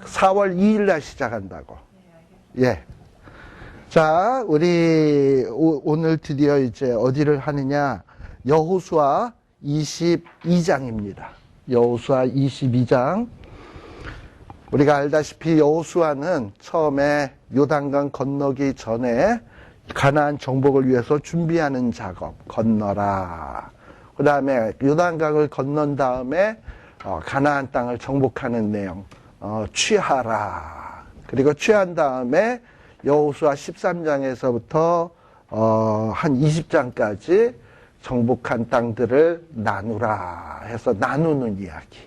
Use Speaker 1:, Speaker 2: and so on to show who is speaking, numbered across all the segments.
Speaker 1: 4월 2일 날 시작한다고. 예. 자, 우리 오늘 드디어 이제 어디를 하느냐? 여호수아 22장입니다. 여호수아 22장. 우리가 알다시피 여호수아는 처음에 요단강 건너기 전에 가나안 정복을 위해서 준비하는 작업, 건너라. 그 다음에 요단강을 건넌 다음에 가나안 땅을 정복하는 내용, 취하라. 그리고 취한 다음에 여호수아 13장에서부터 한 20장까지 정복한 땅들을 나누라 해서 나누는 이야기.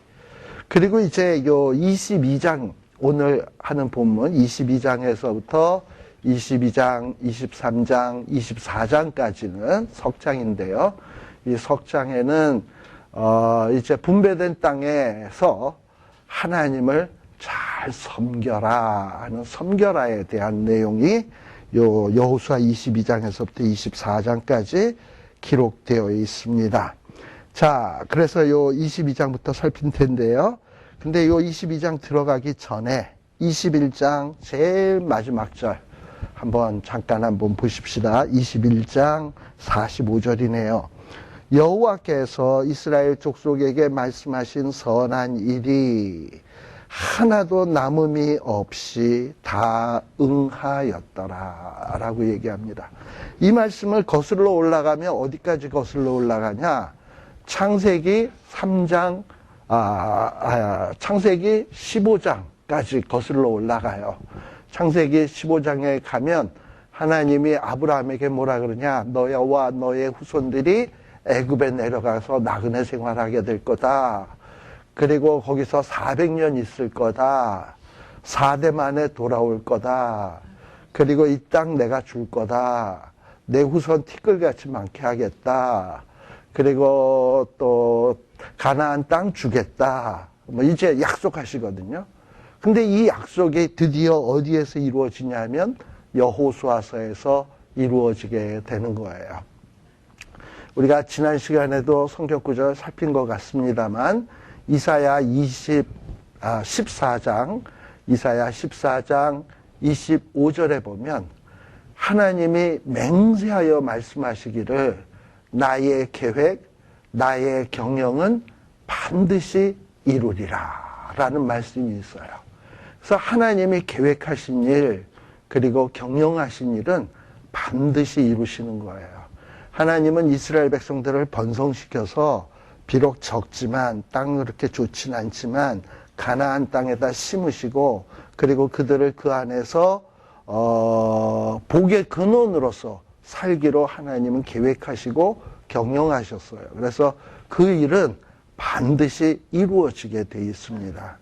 Speaker 1: 그리고 이제 요 22장, 오늘 하는 본문 22장에서부터 22장, 23장, 24장까지는 석장인데요. 이 석장에는 이제 분배된 땅에서 하나님을 잘 섬겨라 하는 섬겨라에 대한 내용이 요 여호수아 22장에서부터 24장까지 기록되어 있습니다. 자, 그래서 요 22장부터 살필 텐데요. 근데 요 22장 들어가기 전에 21장 제일 마지막 절 잠깐 한번 보십시다. 21장 45절이네요. 여호와께서 이스라엘 족속에게 말씀하신 선한 일이 하나도 남음이 없이 다 응하였더라 라고 얘기합니다. 이 말씀을 거슬러 올라가면 어디까지 거슬러 올라가냐? 창세기 3장, 창세기 15장까지 거슬러 올라가요. 창세기 15장에 가면 하나님이 아브라함에게 뭐라 그러냐? 너와 너의 후손들이 애굽에 내려가서 나그네 생활하게 될 거다. 그리고 거기서 400년 있을 거다. 4대 만에 돌아올 거다. 그리고 이 땅 내가 줄 거다. 내 후손 티끌같이 많게 하겠다. 그리고 또 가나안 땅 주겠다. 뭐 이제 약속하시거든요. 근데 이 약속이 드디어 어디에서 이루어지냐면 여호수아서에서 이루어지게 되는 거예요. 우리가 지난 시간에도 성경 구절 살핀 것 같습니다만 이사야 14장 25절에 보면 하나님이 맹세하여 말씀하시기를 나의 계획, 나의 경영은 반드시 이루리라 라는 말씀이 있어요. 그래서 하나님이 계획하신 일 그리고 경영하신 일은 반드시 이루시는 거예요. 하나님은 이스라엘 백성들을 번성시켜서 비록 적지만 땅은 그렇게 좋진 않지만 가나안 땅에다 심으시고 그리고 그들을 그 안에서 복의 근원으로서 살기로 하나님은 계획하시고 경영하셨어요. 그래서 그 일은 반드시 이루어지게 돼 있습니다.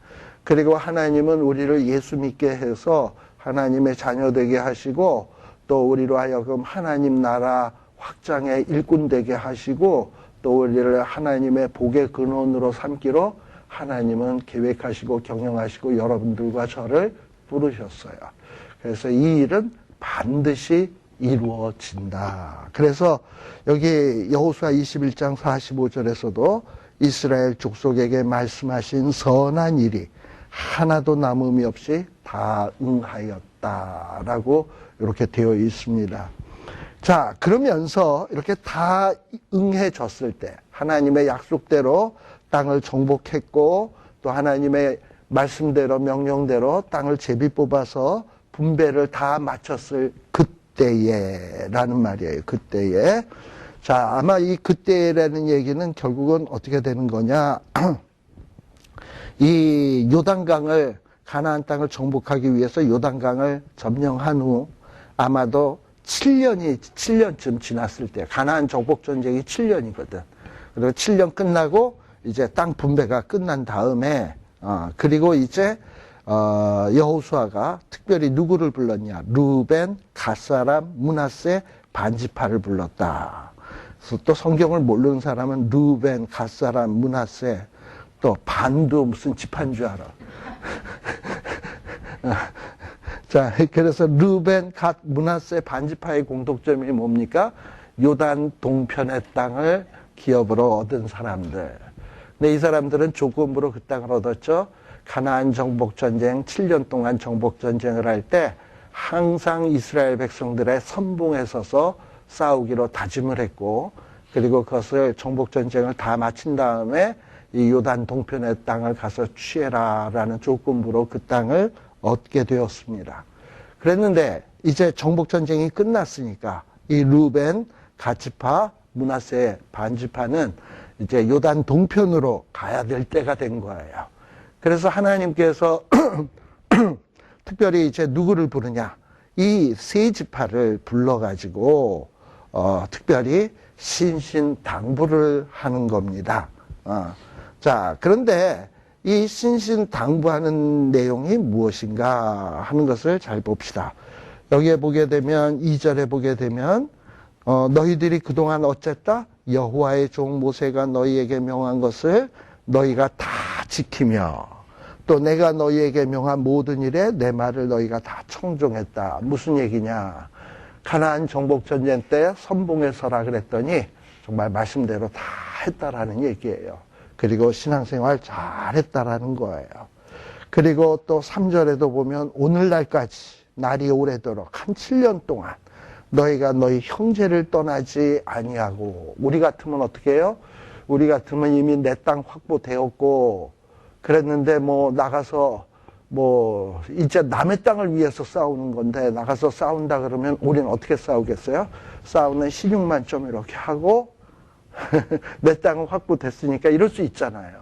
Speaker 1: 그리고 하나님은 우리를 예수 믿게 해서 하나님의 자녀 되게 하시고 또 우리로 하여금 하나님 나라 확장의 일꾼 되게 하시고 또 우리를 하나님의 복의 근원으로 삼기로 하나님은 계획하시고 경영하시고 여러분들과 저를 부르셨어요. 그래서 이 일은 반드시 이루어진다. 그래서 여기 여호수아 21장 45절에서도 이스라엘 족속에게 말씀하신 선한 일이 하나도 남음이 없이 다 응하였다라고 이렇게 되어 있습니다. 자, 그러면서 이렇게 다 응해졌을 때 하나님의 약속대로 땅을 정복했고 또 하나님의 말씀대로 명령대로 땅을 제비 뽑아서 분배를 다 마쳤을 그때에 라는 말이에요. 그때에. 자, 아마 이 그때라는 얘기는 결국은 어떻게 되는 거냐. 이 요단강을 가나안 땅을 정복하기 위해서 요단강을 점령한 후 아마도 7년쯤 지났을 때 가나안 정복 전쟁이 7년이거든. 그리고 7년 끝나고 이제 땅 분배가 끝난 다음에 그리고 이제 여호수아가 특별히 누구를 불렀냐? 루벤, 갓사람, 므낫세, 반지파를 불렀다. 그래서 또 성경을 모르는 사람은 루벤, 갓사람, 므낫세 또 반도 무슨 지파인 줄 알아. 자, 그래서 루벤, 갓, 므낫세, 반지파의 공통점이 뭡니까? 요단 동편의 땅을 기업으로 얻은 사람들. 근데 이 사람들은 조건부로 그 땅을 얻었죠. 가나안 정복전쟁 7년 동안 정복전쟁을 할 때 항상 이스라엘 백성들의 선봉에 서서 싸우기로 다짐을 했고, 그리고 그것을 정복전쟁을 다 마친 다음에 이 요단 동편의 땅을 가서 취해라라는 조건부로 그 땅을 얻게 되었습니다. 그랬는데 이제 정복전쟁이 끝났으니까 이 루벤, 갓지파, 므낫세 반지파는 이제 요단 동편으로 가야 될 때가 된 거예요. 그래서 하나님께서 특별히 이제 누구를 부르냐? 이 세 지파를 불러가지고 특별히 신신당부를 하는 겁니다. 자, 그런데 이 신신당부하는 내용이 무엇인가 하는 것을 잘 봅시다. 여기에 보게 되면 2절에 보게 되면 너희들이 그동안 어쨌다? 여호와의 종 모세가 너희에게 명한 것을 너희가 다 지키며 또 내가 너희에게 명한 모든 일에 내 말을 너희가 다 청종했다. 무슨 얘기냐? 가나안 정복전쟁 때 선봉에 서라 그랬더니 정말 말씀대로 다 했다라는 얘기예요. 그리고 신앙생활 잘했다라는 거예요. 그리고 또 3절에도 보면 오늘날까지 날이 오래도록 한 7년 동안 너희가 너희 형제를 떠나지 아니하고, 우리 같으면 어떻게 해요? 우리 같으면 이미 내 땅 확보되었고 그랬는데 뭐 나가서 뭐 이제 남의 땅을 위해서 싸우는 건데 나가서 싸운다 그러면 우리는 어떻게 싸우겠어요? 싸우는 신용만 좀 이렇게 하고 내 땅은 확보됐으니까 이럴 수 있잖아요.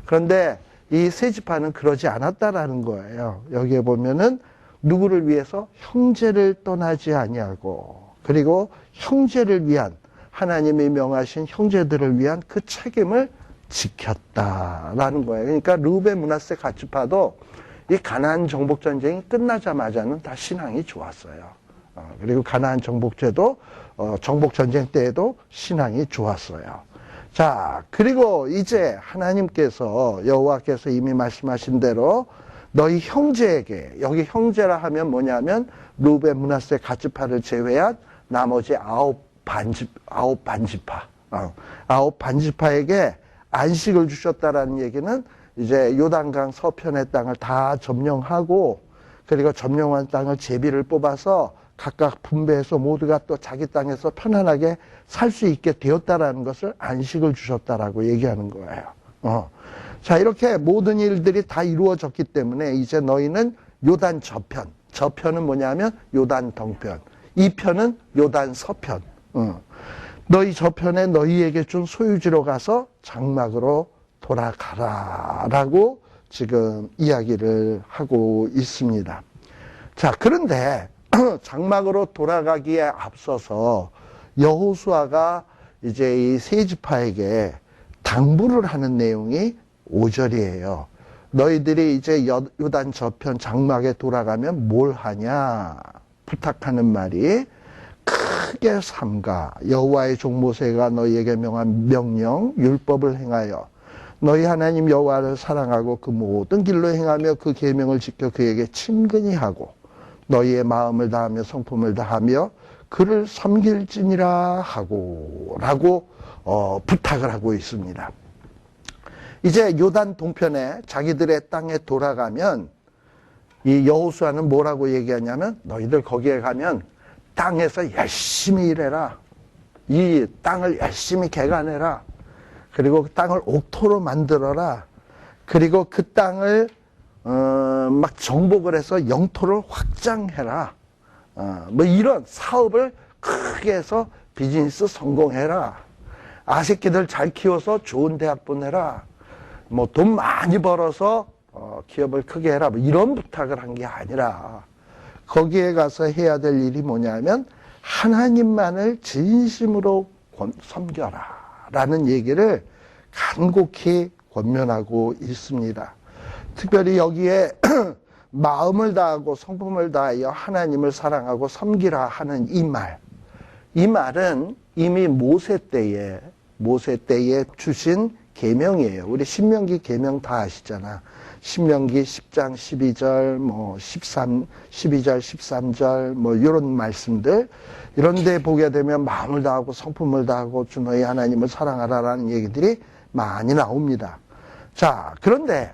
Speaker 1: 그런데 이 세 지파는 그러지 않았다라는 거예요. 여기에 보면은 누구를 위해서? 형제를 떠나지 아니하고, 그리고 형제를 위한, 하나님이 명하신 형제들을 위한 그 책임을 지켰다라는 거예요. 그러니까 르우벤, 므낫세, 갓지파도 이 가나안 정복전쟁이 끝나자마자는 다 신앙이 좋았어요. 그리고 가나안 정복제도 정복전쟁 때에도 신앙이 좋았어요. 자, 그리고 이제 하나님께서, 여호와께서 이미 말씀하신 대로 너희 형제에게, 여기 형제라 하면 뭐냐면 르우벤, 므낫세, 갓지파를 제외한 나머지 아홉 반지파에게 안식을 주셨다라는 얘기는 이제 요단강 서편의 땅을 다 점령하고, 그리고 점령한 땅을 제비를 뽑아서 각각 분배해서 모두가 또 자기 땅에서 편안하게 살 수 있게 되었다라는 것을 안식을 주셨다라고 얘기하는 거예요. 자, 이렇게 모든 일들이 다 이루어졌기 때문에 이제 너희는 요단 저편, 저편은 뭐냐면 요단 동편, 이 편은 요단 서편. 너희 저편에 너희에게 준 소유지로 가서 장막으로 돌아가라라고 지금 이야기를 하고 있습니다. 자, 그런데 장막으로 돌아가기에 앞서서 여호수아가 이제 이 세 지파에게 당부를 하는 내용이 5절이에요. 너희들이 이제 요단 저편 장막에 돌아가면 뭘 하냐? 부탁하는 말이, 크게 삼가 여호와의 종 모세가 너희에게 명한 명령 율법을 행하여 너희 하나님 여호와를 사랑하고 그 모든 길로 행하며 그 계명을 지켜 그에게 친근히 하고 너희의 마음을 다하며 성품을 다하며 그를 섬길지니라 하고 라고 부탁을 하고 있습니다. 이제 요단 동편에 자기들의 땅에 돌아가면 이 여호수아는 뭐라고 얘기하냐면 너희들 거기에 가면 땅에서 열심히 일해라. 이 땅을 열심히 개간해라. 그리고 그 땅을 옥토로 만들어라. 그리고 그 땅을 막 정복을 해서 영토를 확장해라. 뭐 이런 사업을 크게 해서 비즈니스 성공해라. 아새끼들 잘 키워서 좋은 대학 보내라. 뭐 돈 많이 벌어서 기업을 크게 해라. 뭐 이런 부탁을 한 게 아니라 거기에 가서 해야 될 일이 뭐냐면 하나님만을 진심으로 섬겨라 라는 얘기를 간곡히 권면하고 있습니다. 특별히 여기에 마음을 다하고 성품을 다하여 하나님을 사랑하고 섬기라 하는 이 말은 이미 모세 때에 주신 계명이에요. 우리 신명기 계명 다 아시잖아. 신명기 10장 12절, 뭐 12절 13절 뭐 이런 말씀들, 이런 데 보게 되면 마음을 다하고 성품을 다하고 주 너희 하나님을 사랑하라라는 얘기들이 많이 나옵니다. 자, 그런데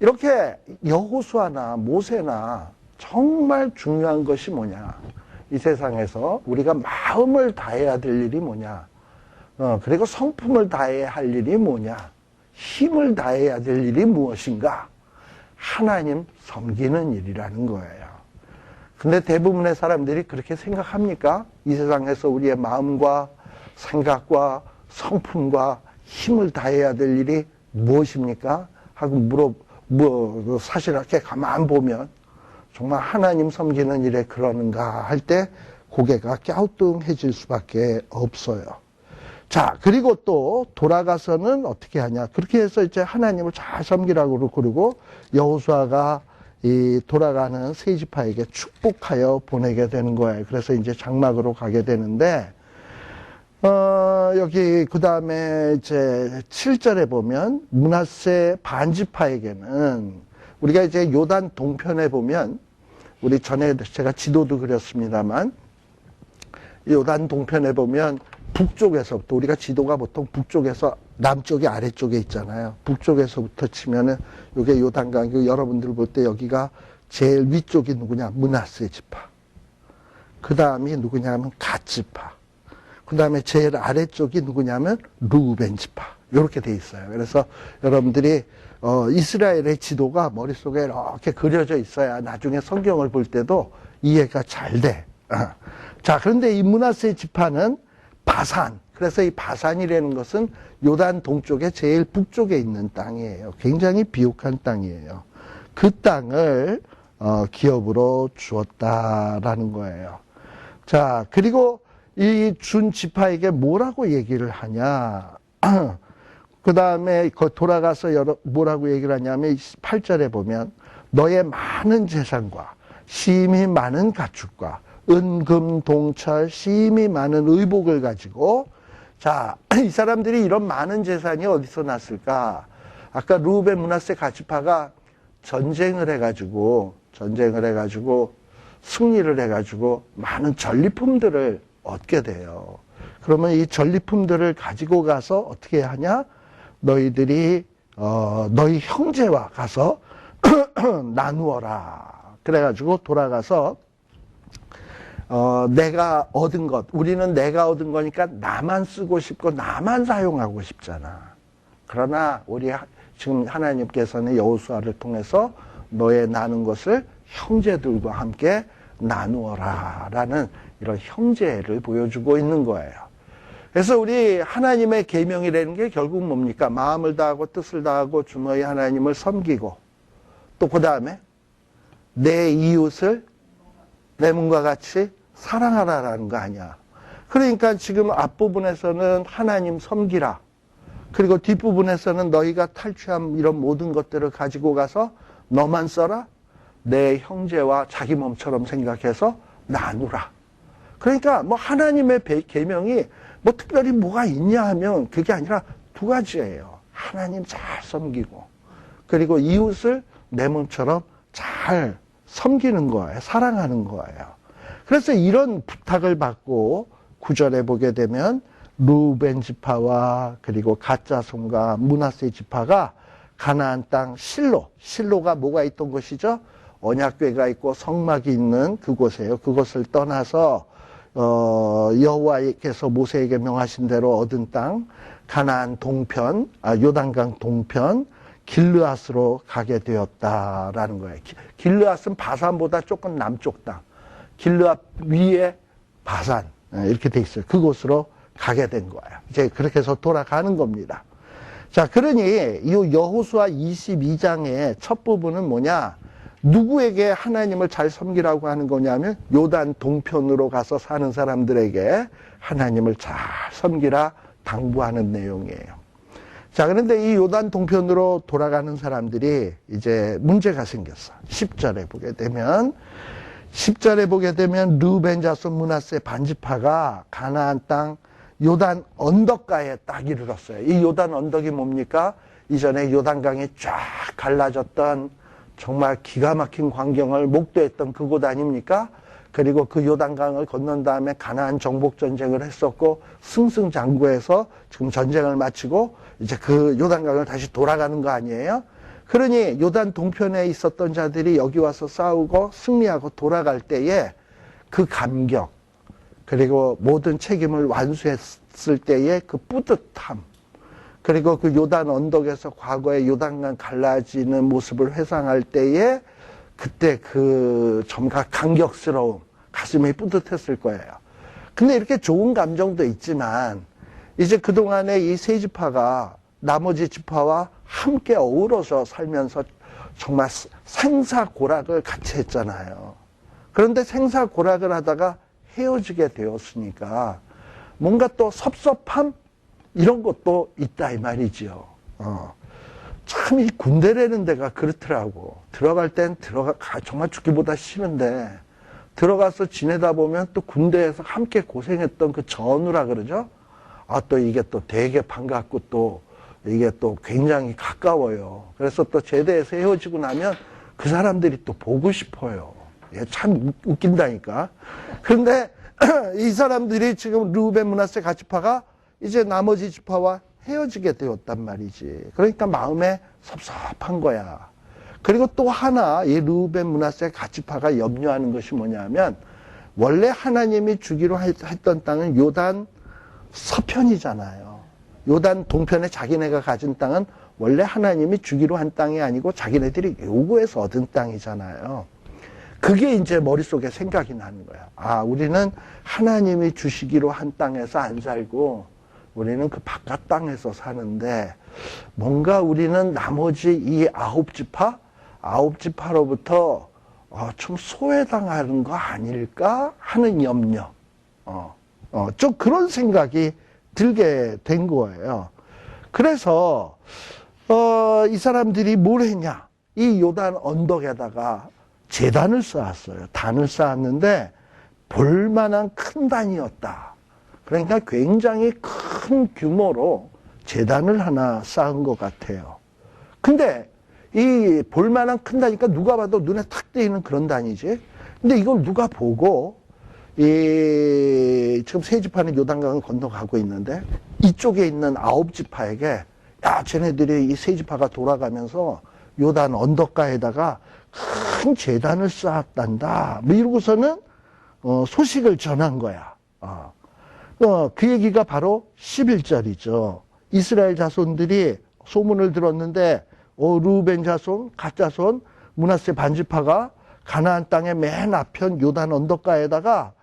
Speaker 1: 이렇게 여호수아나 모세나 정말 중요한 것이 뭐냐. 이 세상에서 우리가 마음을 다해야 될 일이 뭐냐. 그리고 성품을 다해야 할 일이 뭐냐. 힘을 다해야 될 일이 무엇인가. 하나님 섬기는 일이라는 거예요. 근데 대부분의 사람들이 그렇게 생각합니까? 이 세상에서 우리의 마음과 생각과 성품과 힘을 다해야 될 일이 무엇입니까? 하고 사실 이렇게 가만 보면 정말 하나님 섬기는 일에 그러는가 할 때 고개가 갸우뚱해질 수밖에 없어요. 자, 그리고 또 돌아가서는 어떻게 하냐. 그렇게 해서 이제 하나님을 잘 섬기라고 그러고 여호수아가 이 돌아가는 세 지파에게 축복하여 보내게 되는 거예요. 그래서 이제 장막으로 가게 되는데, 여기 그 다음에 이제 7절에 보면 므낫세 반지파에게는 우리가 이제 요단 동편에 보면 우리 전에 제가 지도도 그렸습니다만 요단 동편에 보면 북쪽에서부터 우리가 지도가 보통 북쪽에서 남쪽이 아래쪽에 있잖아요. 북쪽에서부터 치면은 요게 요단강, 여러분들 볼 때 여기가 제일 위쪽이 누구냐? 므낫세 지파. 그 다음이 누구냐면 갓 지파. 그 다음에 제일 아래쪽이 누구냐면 루벤 지파. 이렇게 돼 있어요. 그래서 여러분들이 이스라엘의 지도가 머릿속에 이렇게 그려져 있어야 나중에 성경을 볼 때도 이해가 잘 돼. 자, 그런데 이 므낫세 지파는 바산. 그래서 이 바산이라는 것은 요단 동쪽에 제일 북쪽에 있는 땅이에요. 굉장히 비옥한 땅이에요. 그 땅을 기업으로 주었다라는 거예요. 자, 그리고 이 준 지파에게 뭐라고 얘기를 하냐. 그 다음에 돌아가서 뭐라고 얘기를 하냐면 8절에 보면 너의 많은 재산과 심히 많은 가축과 은금 동철 심히 많은 의복을 가지고, 자, 이 사람들이 이런 많은 재산이 어디서 났을까? 아까 루벤 므낫세 갓지파가 전쟁을 해가지고 승리를 해가지고 많은 전리품들을 얻게 돼요. 그러면 이 전리품들을 가지고 가서 어떻게 하냐? 너희들이 너희 형제와 가서 나누어라. 그래가지고 돌아가서 내가 얻은 것, 우리는 내가 얻은 거니까 나만 쓰고 싶고 나만 사용하고 싶잖아. 그러나 지금 하나님께서는 여호수아를 통해서 너의 나눈 것을 형제들과 함께 나누어라 라는 이런 형제를 보여주고 있는 거예요. 그래서 우리 하나님의 계명이라는 게 결국 뭡니까? 마음을 다하고 뜻을 다하고 주 너희 하나님을 섬기고 또 그 다음에 내 이웃을 내 몸과 같이 사랑하라라는 거 아니야. 그러니까 지금 앞부분에서는 하나님 섬기라. 그리고 뒷부분에서는 너희가 탈취한 이런 모든 것들을 가지고 가서 너만 써라. 내 형제와 자기 몸처럼 생각해서 나누라. 그러니까 뭐 하나님의 계명이 뭐 특별히 뭐가 있냐 하면 그게 아니라 두 가지예요. 하나님 잘 섬기고 그리고 이웃을 내 몸처럼 잘 섬기는 거예요. 사랑하는 거예요. 그래서 이런 부탁을 받고 9절에 보게 되면 루벤 지파와 그리고 갓 자손과 므낫세 지파가 가나안 땅 실로가 뭐가 있던 곳이죠? 언약궤가 있고 성막이 있는 그곳이에요. 그곳을 떠나서 여호와께서 모세에게 명하신 대로 얻은 땅 가나안 동편, 요단강 동편 길르앗으로 가게 되었다라는 거예요. 길르앗은 바산보다 조금 남쪽 땅, 길르앗 위에 바산 이렇게 돼 있어요. 그곳으로 가게 된 거예요. 이제 그렇게 해서 돌아가는 겁니다. 자, 그러니 이 여호수아 22장의 첫 부분은 뭐냐? 누구에게 하나님을 잘 섬기라고 하는 거냐면 요단 동편으로 가서 사는 사람들에게 하나님을 잘 섬기라 당부하는 내용이에요. 자, 그런데 이 요단 동편으로 돌아가는 사람들이 이제 문제가 생겼어. 10절에 보게 되면 루벤 자손 므낫세 반지파가 가나안 땅 요단 언덕가에 딱 이르렀어요. 이 요단 언덕이 뭡니까? 이전에 요단강이 쫙 갈라졌던 정말 기가 막힌 광경을 목도했던 그곳 아닙니까? 그리고 그 요단강을 건넌 다음에 가나안 정복 전쟁을 했었고 승승장구해서 지금 전쟁을 마치고 이제 그 요단강을 다시 돌아가는 거 아니에요? 그러니 요단 동편에 있었던 자들이 여기 와서 싸우고 승리하고 돌아갈 때에 그 감격, 그리고 모든 책임을 완수했을 때의 그 뿌듯함, 그리고 그 요단 언덕에서 과거의 요단강 갈라지는 모습을 회상할 때에 그때 그 정말 감격스러움, 가슴이 뿌듯했을 거예요. 근데 이렇게 좋은 감정도 있지만 이제 그동안에 이 세 지파가 나머지 지파와 함께 어우러져 살면서 정말 생사고락을 같이 했잖아요. 그런데 생사고락을 하다가 헤어지게 되었으니까 뭔가 또 섭섭함? 이런 것도 있다 이 말이지요. 참 이 군대라는 데가 그렇더라고. 들어갈 땐 정말 죽기보다 싫은데 들어가서 지내다 보면 또 군대에서 함께 고생했던 그 전우라 그러죠. 아, 또 이게 또 되게 반갑고 또 이게 또 굉장히 가까워요. 그래서 또 제대에서 헤어지고 나면 그 사람들이 또 보고 싶어요. 예, 참 웃긴다니까. 그런데 이 사람들이 지금 르우벤 므낫세 가지파가 이제 나머지 지파와 헤어지게 되었단 말이지. 그러니까 마음에 섭섭한 거야. 그리고 또 하나 이 르우벤 므낫세 가지파가 염려하는 것이 뭐냐면 원래 하나님이 주기로 했던 땅은 요단 서편이잖아요. 요단 동편에 자기네가 가진 땅은 원래 하나님이 주기로 한 땅이 아니고 자기네들이 요구해서 얻은 땅이잖아요. 그게 이제 머릿속에 생각이 나는 거야. 아, 우리는 하나님이 주시기로 한 땅에서 안 살고 우리는 그 바깥 땅에서 사는데 뭔가 우리는 나머지 이 아홉 지파로부터 좀 소외당하는 거 아닐까 하는 염려. 좀 그런 생각이 들게 된 거예요. 그래서 이 사람들이 뭘 했냐? 이 요단 언덕에다가 제단을 쌓았어요. 단을 쌓았는데 볼만한 큰 단이었다. 그러니까 굉장히 큰 규모로 제단을 하나 쌓은 것 같아요. 근데 이 볼만한 큰 단이니까 누가 봐도 눈에 탁 띄는 그런 단이지. 근데 이걸 누가 보고 지금 세 지파는 요단강을 건너가고 있는데 이쪽에 있는 아홉 지파에게 야, 쟤네들이 이 세 지파가 돌아가면서 요단 언덕가에다가 큰 제단을 쌓았단다. 뭐 이러고서는 소식을 전한 거야. 그 얘기가 바로 11절이죠. 이스라엘 자손들이 소문을 들었는데 르우벤 자손, 갓 자손, 므낫세 반지파가 가나안 땅의 맨 앞편 요단 언덕가에다가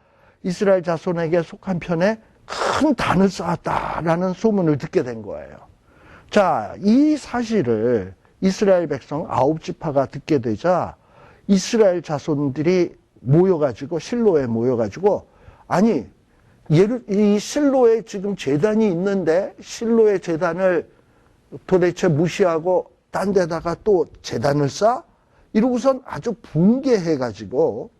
Speaker 1: 이스라엘 자손에게 속한 편에 큰 단을 쌓았다라는 소문을 듣게 된 거예요. 자, 이 사실을 이스라엘 백성 아홉 지파가 듣게 되자 이스라엘 자손들이 모여가지고 실로에 모여가지고 아니 이 실로에 지금 제단이 있는데 실로의 제단을 도대체 무시하고 딴 데다가 또 제단을 쌓아? 이러고선 아주 붕괴해가지고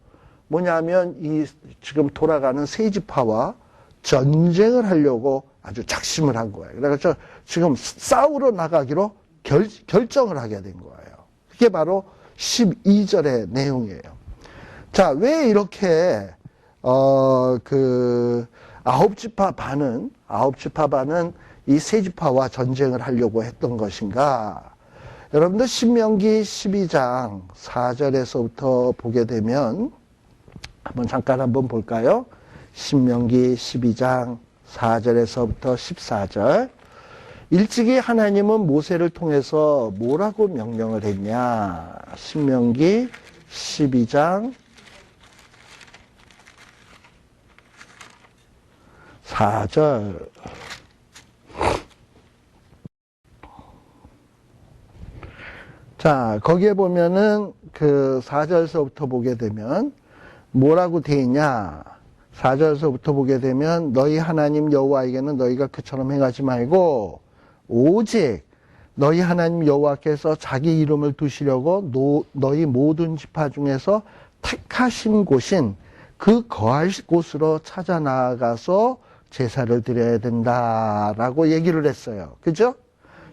Speaker 1: 뭐냐면 이 지금 돌아가는 세 지파와 전쟁을 하려고 아주 작심을 한 거예요. 그래서 지금 싸우러 나가기로 결정을 하게 된 거예요. 그게 바로 12절의 내용이에요. 자, 왜 이렇게 아홉 지파 반은 이 세 지파와 전쟁을 하려고 했던 것인가? 여러분들 신명기 12장 4절에서부터 보게 되면 잠깐 한번 볼까요? 신명기 12장 4절에서부터 14절. 일찍이 하나님은 모세를 통해서 뭐라고 명령을 했냐? 신명기 12장 4절. 자, 거기에 보면은 그 4절서부터 보게 되면 뭐라고 돼 있냐? 4절서부터 보게 되면 너희 하나님 여호와에게는 너희가 그처럼 행하지 말고 오직 너희 하나님 여호와께서 자기 이름을 두시려고 너희 모든 지파 중에서 택하신 곳인 그 거할 곳으로 찾아 나아가서 제사를 드려야 된다라고 얘기를 했어요. 그죠?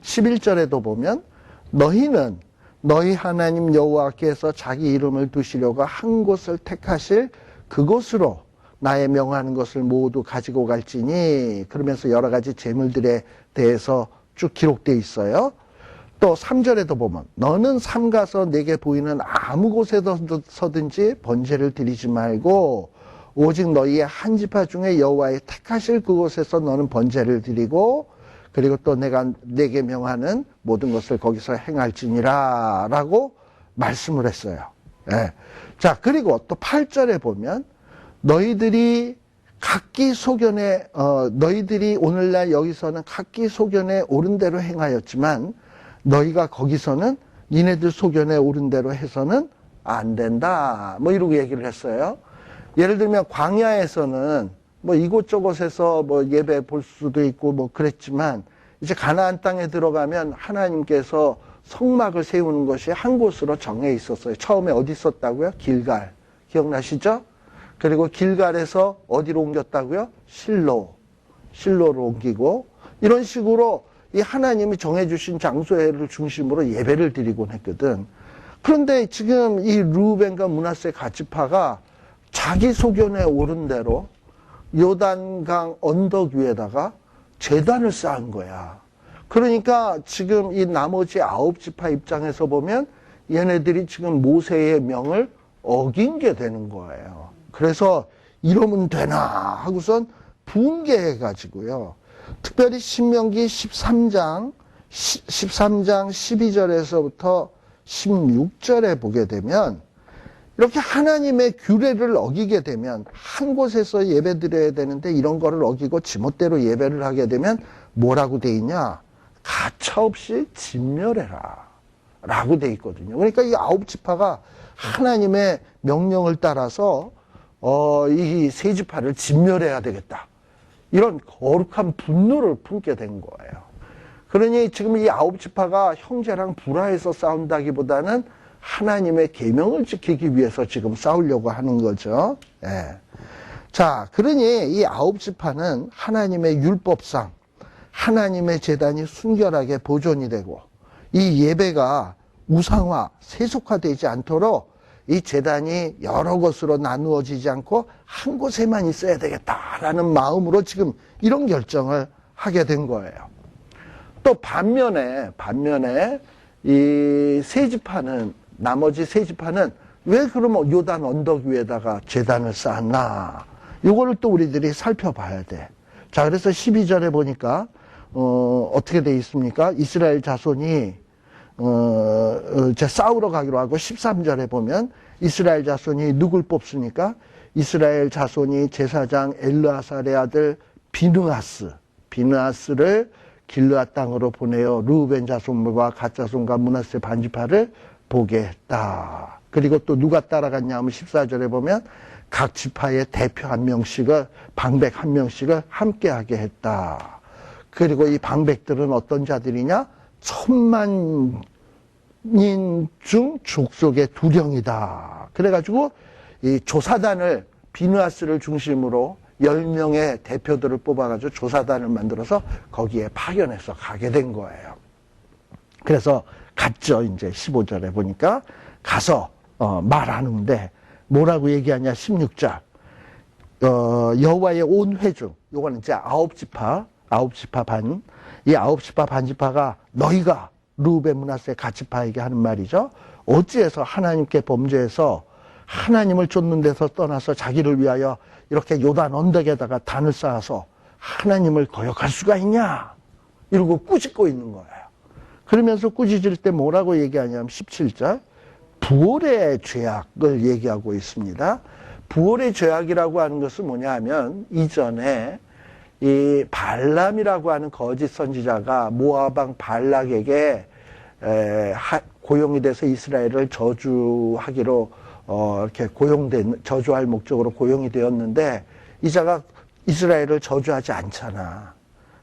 Speaker 1: 11절에도 보면 너희는 너희 하나님 여호와께서 자기 이름을 두시려고 한 곳을 택하실 그곳으로 나의 명하는 것을 모두 가지고 갈지니, 그러면서 여러 가지 제물들에 대해서 쭉 기록되어 있어요. 또 3절에도 보면 너는 삼가서 내게 보이는 아무 곳에서든지 번제를 드리지 말고 오직 너희의 한 지파 중에 여호와의 택하실 그곳에서 너는 번제를 드리고 그리고 또 내가 내게 명하는 모든 것을 거기서 행할지니라 라고 말씀을 했어요. 예. 자, 그리고 또 8절에 보면 너희들이 각기 소견에 너희들이 오늘날 여기서는 각기 소견에 옳은 대로 행하였지만 너희가 거기서는 니네들 소견에 옳은 대로 해서는 안 된다. 뭐 이러고 얘기를 했어요. 예를 들면 광야에서는 뭐 이곳저곳에서 뭐 예배 볼 수도 있고 뭐 그랬지만 이제 가나안 땅에 들어가면 하나님께서 성막을 세우는 것이 한 곳으로 정해 있었어요. 처음에 어디 있었다고요? 길갈. 기억나시죠? 그리고 길갈에서 어디로 옮겼다고요? 실로로 옮기고 이런 식으로 이 하나님이 정해주신 장소를 중심으로 예배를 드리곤 했거든. 그런데 지금 이 르우벤과 므낫세 갓지파가 자기 소견에 오른 대로 요단강 언덕 위에다가 제단을 쌓은 거야. 그러니까 지금 이 나머지 9지파 입장에서 보면 얘네들이 지금 모세의 명을 어긴 게 되는 거예요. 그래서 이러면 되나 하고선 분개해가지고요. 특별히 신명기 13장 12절에서부터 16절에 보게 되면 이렇게 하나님의 규례를 어기게 되면 한 곳에서 예배 드려야 되는데 이런 거를 어기고 지멋대로 예배를 하게 되면 뭐라고 돼 있냐? 가차없이 진멸해라 라고 돼 있거든요. 그러니까 이 9지파가 하나님의 명령을 따라서 이 세 지파를 진멸해야 되겠다. 이런 거룩한 분노를 품게 된 거예요. 그러니 지금 이 9지파가 형제랑 불화해서 싸운다기보다는 하나님의 계명을 지키기 위해서 지금 싸우려고 하는 거죠. 예. 자, 그러니 이 9지파는 하나님의 율법상 하나님의 제단이 순결하게 보존이 되고 이 예배가 우상화, 세속화되지 않도록 이 제단이 여러 곳으로 나누어지지 않고 한 곳에만 있어야 되겠다라는 마음으로 지금 이런 결정을 하게 된 거예요. 또 반면에 이 세 지파는 나머지 세 지파는 왜 그러면 요단 언덕 위에다가 제단을 쌓았나? 요거를 또 우리들이 살펴봐야 돼. 자, 그래서 12절에 보니까 어떻게 돼 있습니까? 이스라엘 자손이 싸우러 가기로 하고 13절에 보면 이스라엘 자손이 누굴 뽑습니까? 이스라엘 자손이 제사장 엘르아살의 아들 비느하스를 길르앗 땅으로 보내어 르우벤 자손과 갓 자손과 므낫세 반지파를 보게 했다. 그리고 또 누가 따라갔냐 하면 14절에 보면 각 지파의 대표 한 명씩을 방백 한 명씩을 함께하게 했다. 그리고 이 방백들은 어떤 자들이냐? 1000만인 중 족속의 두령이다. 그래가지고 이 조사단을 비느하스를 중심으로 10명의 대표들을 뽑아가지고 조사단을 만들어서 거기에 파견해서 가게 된 거예요. 그래서 갔죠. 이제 15절에 보니까 가서 말하는데 뭐라고 얘기하냐? 16절 여호와의 온 회중, 요거는 이제 9지파 반, 이 9지파 반지파가 너희가 르우벤 므낫세 갓지파에게 하는 말이죠. 어찌해서 하나님께 범죄해서 하나님을 쫓는 데서 떠나서 자기를 위하여 이렇게 요단 언덕에다가 단을 쌓아서 하나님을 거역할 수가 있냐? 이러고 꾸짖고 있는 거예요. 그러면서 꾸짖을 때 뭐라고 얘기하냐면 17절 부올의 죄악을 얘기하고 있습니다. 부올의 죄악이라고 하는 것은 뭐냐 하면 이전에 이 발람이라고 하는 거짓 선지자가 모압 왕 발락에게 고용이 돼서 이스라엘을 저주하기로 이렇게 저주할 목적으로 고용이 되었는데 이 자가 이스라엘을 저주하지 않잖아.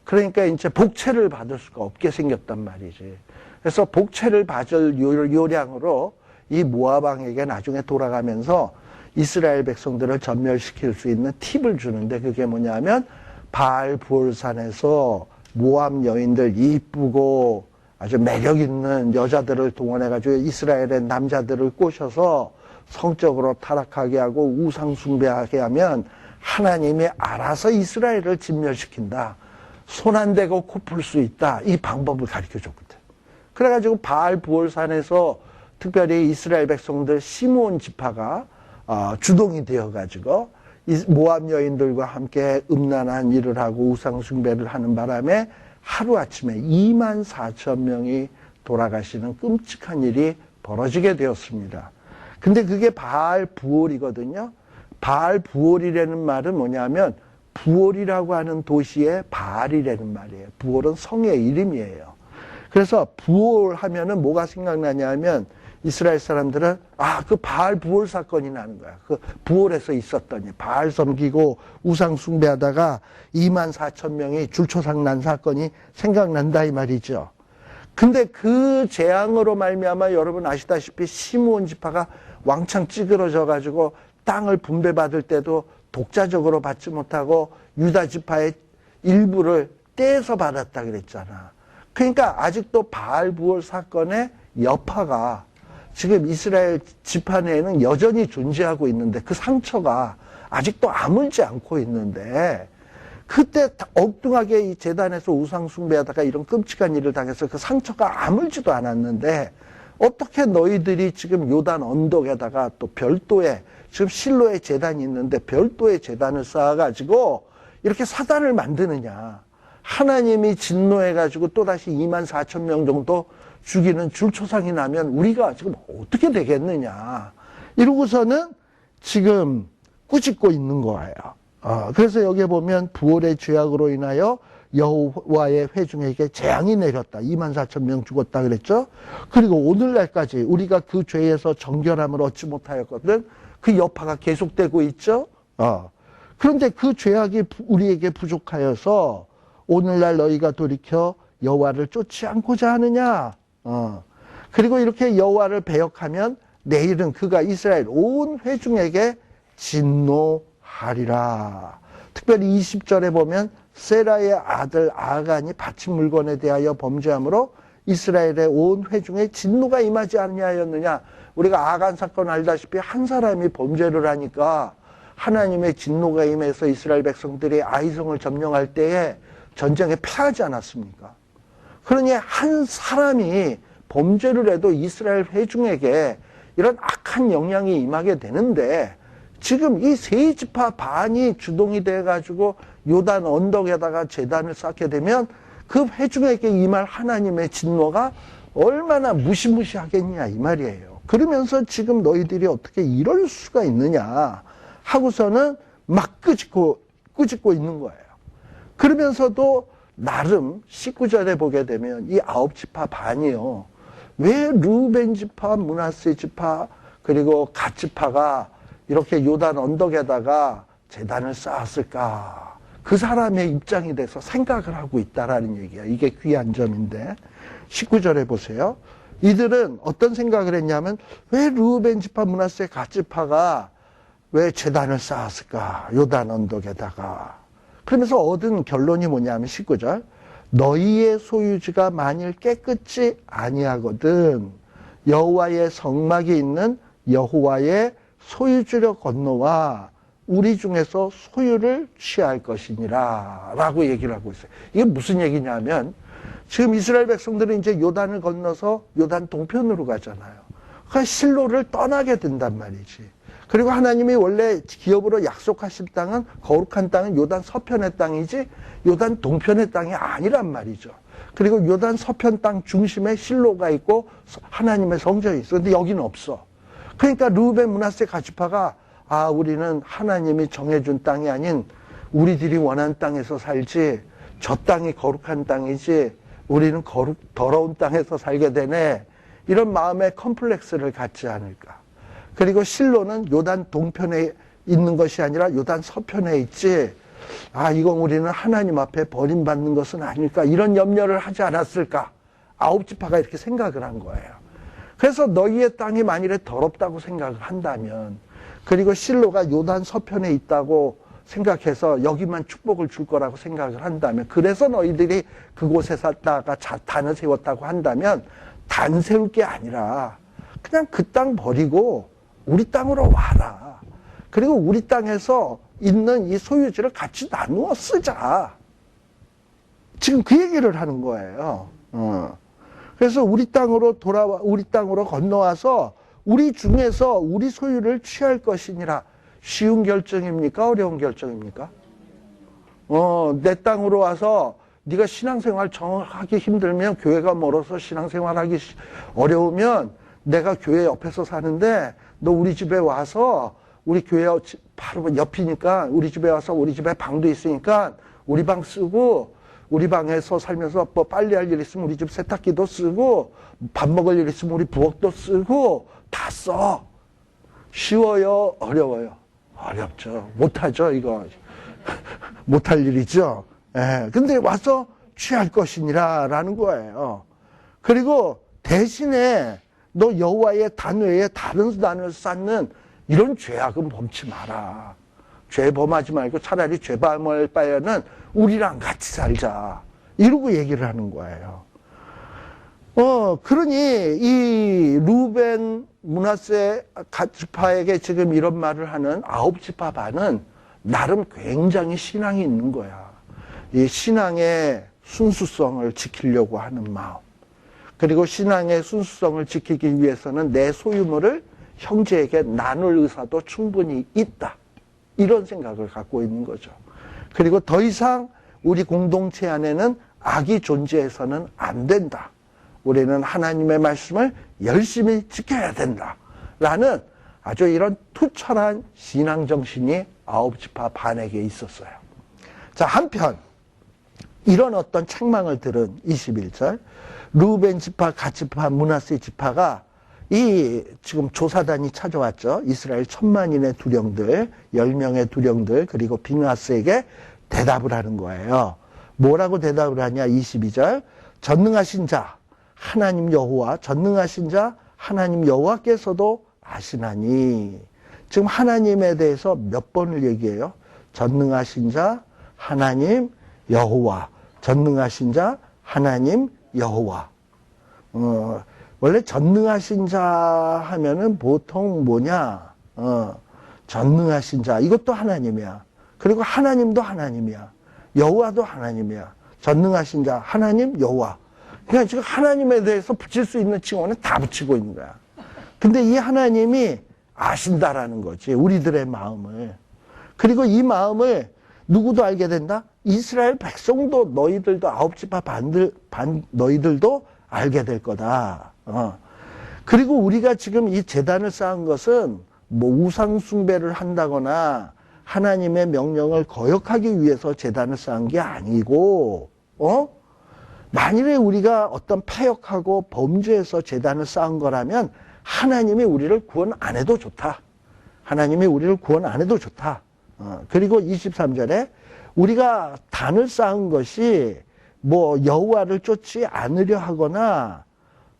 Speaker 1: 그러니까 이제 복채를 받을 수가 없게 생겼단 말이지. 그래서 복채를 받을 요량으로 이 모압 왕에게 나중에 돌아가면서 이스라엘 백성들을 전멸시킬 수 있는 팁을 주는데 그게 뭐냐면 바알 부올산에서 모압 여인들 이쁘고 아주 매력 있는 여자들을 동원해가지고 이스라엘의 남자들을 꼬셔서 성적으로 타락하게 하고 우상 숭배하게 하면 하나님이 알아서 이스라엘을 진멸시킨다. 손 안 대고 코 풀 수 있다. 이 방법을 가르쳐 줬거든. 그래가지고 바알 부올산에서 특별히 이스라엘 백성들 시므온 지파가 주동이 되어가지고 모압 여인들과 함께 음란한 일을 하고 우상 숭배를 하는 바람에 하루아침에 24,000명이 돌아가시는 끔찍한 일이 벌어지게 되었습니다. 근데 그게 바알 부올이거든요. 바알 부올이라는 말은 뭐냐면 부올이라고 하는 도시의 바알이라는 말이에요. 부올은 성의 이름이에요. 그래서 부올 하면은 뭐가 생각나냐면 이스라엘 사람들은 그 바알 부올 사건이 나는 거야. 그 부올에서 있었더니 바알 섬기고 우상 숭배하다가 24,000명이 줄초상 난 사건이 생각난다 이 말이죠. 근데 그 재앙으로 말미암아 여러분 아시다시피 시므온 지파가 왕창 찌그러져 가지고 땅을 분배받을 때도 독자적으로 받지 못하고 유다 지파의 일부를 떼서 받았다 그랬잖아. 그러니까 아직도 바알 부올 사건의 여파가 지금 이스라엘 지파 내에는 여전히 존재하고 있는데 그 상처가 아직도 아물지 않고 있는데 그때 엉뚱하게 이 제단에서 우상 숭배하다가 이런 끔찍한 일을 당해서 그 상처가 아물지도 않았는데 어떻게 너희들이 지금 요단 언덕에다가 또 별도의 지금 실로의 제단이 있는데 별도의 제단을 쌓아가지고 이렇게 사단을 만드느냐. 하나님이 진노해가지고 또다시 24,000명 정도 죽이는 줄초상이 나면 우리가 지금 어떻게 되겠느냐. 이러고서는 지금 꾸짖고 있는 거예요. 그래서 여기에 보면 부올의 죄악으로 인하여 여호와의 회중에게 재앙이 내렸다. 24,000명 죽었다 그랬죠. 그리고 오늘날까지 우리가 그 죄에서 정결함을 얻지 못하였거든. 그 여파가 계속되고 있죠. 그런데 그 죄악이 우리에게 부족하여서 오늘날 너희가 돌이켜 여호와를 쫓지 않고자 하느냐. 그리고 이렇게 여호와를 배역하면 내일은 그가 이스라엘 온 회중에게 진노하리라. 특별히 20절에 보면 세라의 아들 아간이 바친 물건에 대하여 범죄함으로 이스라엘의 온 회중에 진노가 임하지 아니하였느냐. 우리가 아간 사건 알다시피 한 사람이 범죄를 하니까 하나님의 진노가 임해서 이스라엘 백성들이 아이성을 점령할 때에 전쟁에 패하지 않았습니까? 그러니 한 사람이 범죄를 해도 이스라엘 회중에게 이런 악한 영향이 임하게 되는데 지금 이 세 지파 반이 주동이 돼가지고 요단 언덕에다가 제단을 쌓게 되면 그 회중에게 임할 하나님의 진노가 얼마나 무시무시하겠냐 이 말이에요. 그러면서 지금 너희들이 어떻게 이럴 수가 있느냐 하고서는 막 꾸짖고 있는 거예요. 그러면서도 나름 19절에 보게 되면 이 9지파 반이요. 왜 루벤 지파, 므낫세 지파, 그리고 갓 지파가 이렇게 요단 언덕에다가 제단을 쌓았을까? 그 사람의 입장이 돼서 생각을 하고 있다라는 얘기야. 이게 귀한 점인데 19절에 보세요. 이들은 어떤 생각을 했냐면 왜 루벤 지파, 므낫세, 갓 지파가 왜 제단을 쌓았을까? 요단 언덕에다가. 그러면서 얻은 결론이 뭐냐면 19절. 너희의 소유지가 만일 깨끗지 아니하거든 여호와의 성막이 있는 여호와의 소유지로 건너와 우리 중에서 소유를 취할 것이니라 라고 얘기를 하고 있어요. 이게 무슨 얘기냐면 지금 이스라엘 백성들은 이제 요단을 건너서 요단 동편으로 가잖아요. 그러니까 실로를 떠나게 된단 말이지. 그리고 하나님이 원래 기업으로 약속하신 땅은 거룩한 땅은 요단 서편의 땅이지 요단 동편의 땅이 아니란 말이죠. 그리고 요단 서편 땅 중심에 실로가 있고 하나님의 성전이 있어. 근데 여기는 없어. 그러니까 르우벤, 므낫세, 갓지파가 우리는 하나님이 정해준 땅이 아닌 우리들이 원하는 땅에서 살지 저 땅이 거룩한 땅이지 우리는 더러운 땅에서 살게 되네. 이런 마음의 컴플렉스를 갖지 않을까. 그리고 실로는 요단 동편에 있는 것이 아니라 요단 서편에 있지. 이건 우리는 하나님 앞에 버림받는 것은 아닐까. 이런 염려를 하지 않았을까. 9지파가 이렇게 생각을 한 거예요. 그래서 너희의 땅이 만일에 더럽다고 생각을 한다면 그리고 실로가 요단 서편에 있다고 생각해서 여기만 축복을 줄 거라고 생각을 한다면 그래서 너희들이 그곳에 살다가 단을 세웠다고 한다면 단 세울 게 아니라 그냥 그 땅 버리고 우리 땅으로 와라. 그리고 우리 땅에서 있는 이 소유지를 같이 나누어 쓰자. 지금 그 얘기를 하는 거예요. 그래서 우리 땅으로 건너와서 우리 중에서 우리 소유를 취할 것이니라. 쉬운 결정입니까? 어려운 결정입니까? 내 땅으로 와서 네가 신앙생활 정하기 힘들면, 교회가 멀어서 신앙생활하기 어려우면 내가 교회 옆에서 사는데 너 우리 집에 와서, 우리 교회 바로 옆이니까 우리 집에 와서, 우리 집에 방도 있으니까 우리 방 쓰고, 우리 방에서 살면서 뭐 빨리 할 일 있으면 우리 집 세탁기도 쓰고, 밥 먹을 일 있으면 우리 부엌도 쓰고 다 써. 쉬워요? 어려워요? 어렵죠. 못하죠, 이거. 못할 일이죠. 예. 근데 와서 취할 것이니라 라는 거예요. 그리고 대신에 너 여호와의 단 외에 다른 단을 쌓는 이런 죄악은 범치 마라. 죄 범하지 말고 차라리 죄 범할 바에는 우리랑 같이 살자. 이러고 얘기를 하는 거예요. 그러니 이 루벤, 므낫세 지파에게 지금 이런 말을 하는 9지파 반은 나름 굉장히 신앙이 있는 거야. 이 신앙의 순수성을 지키려고 하는 마음. 그리고 신앙의 순수성을 지키기 위해서는 내 소유물을 형제에게 나눌 의사도 충분히 있다. 이런 생각을 갖고 있는 거죠. 그리고 더 이상 우리 공동체 안에는 악이 존재해서는 안 된다. 우리는 하나님의 말씀을 열심히 지켜야 된다. 라는 아주 이런 투철한 신앙정신이 9지파 반에게 있었어요. 자, 한편 이런 어떤 책망을 들은 21절, 루벤 지파, 갓 지파, 므낫세 지파가 지금 조사단이 찾아왔죠. 이스라엘 1000만인의 두령들, 10명의 두령들, 그리고 빅낫스에게 대답을 하는 거예요. 뭐라고 대답을 하냐? 22절, 전능하신 자 하나님 여호와, 전능하신 자 하나님 여호와께서도 아시나니. 지금 하나님에 대해서 몇 번을 얘기해요? 전능하신 자 하나님 여호와, 전능하신 자 하나님 여호와. 원래 전능하신 자 하면은 보통 뭐냐? 전능하신 자, 이것도 하나님이야. 그리고 하나님도 하나님이야. 여호와도 하나님이야. 전능하신 자 하나님 여호와. 그냥 지금 하나님에 대해서 붙일 수 있는 칭호는 다 붙이고 있는 거야. 근데 이 하나님이 아신다라는 거지, 우리들의 마음을. 그리고 이 마음을 누구도 알게 된다? 이스라엘 백성도, 너희들도 9지파 너희들도 알게 될 거다. 그리고 우리가 지금 이 제단을 쌓은 것은 뭐 우상 숭배를 한다거나 하나님의 명령을 거역하기 위해서 제단을 쌓은 게 아니고, 만일에 우리가 어떤 패역하고 범죄해서 제단을 쌓은 거라면 하나님이 우리를 구원 안 해도 좋다. 하나님이 우리를 구원 안 해도 좋다. 그리고 23절에 우리가 단을 쌓은 것이 뭐 여호와를 쫓지 않으려 하거나,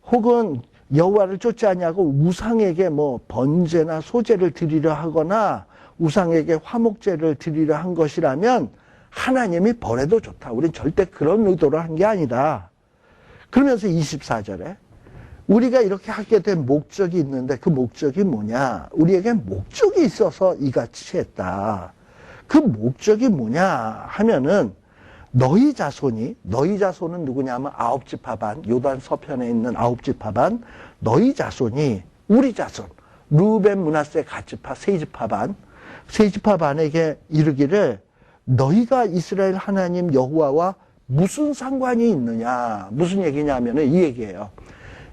Speaker 1: 혹은 여호와를 쫓지 아니하고 우상에게 뭐 번제나 소제를 드리려 하거나 우상에게 화목제를 드리려 한 것이라면 하나님이 벌해도 좋다. 우린 절대 그런 의도로 한 게 아니다. 그러면서 24절에 우리가 이렇게 하게 된 목적이 있는데, 그 목적이 뭐냐? 우리에게 목적이 있어서 이같이 했다. 그 목적이 뭐냐 하면은, 너희 자손은 누구냐면 9지파 반, 요단 서편에 있는 9지파 반, 너희 자손이, 우리 자손, 루벤, 므낫세, 갓지파, 세지파 반, 세지파 반에게 이르기를, 너희가 이스라엘 하나님 여호와와 무슨 상관이 있느냐? 무슨 얘기냐면은 이 얘기예요.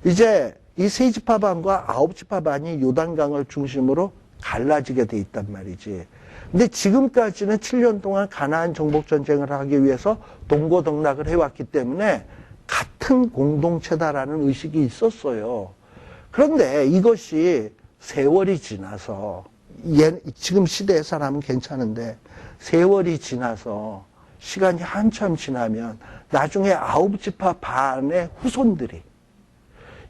Speaker 1: 이제 이 세지파 반과 9지파 반이 요단강을 중심으로 갈라지게 돼 있단 말이지. 근데 지금까지는 7년 동안 가나안 정복 전쟁을 하기 위해서 동고동락을 해왔기 때문에 같은 공동체다라는 의식이 있었어요. 그런데 이것이 세월이 지나서, 지금 시대의 사람은 괜찮은데 세월이 지나서 시간이 한참 지나면 나중에 9지파 반의 후손들이,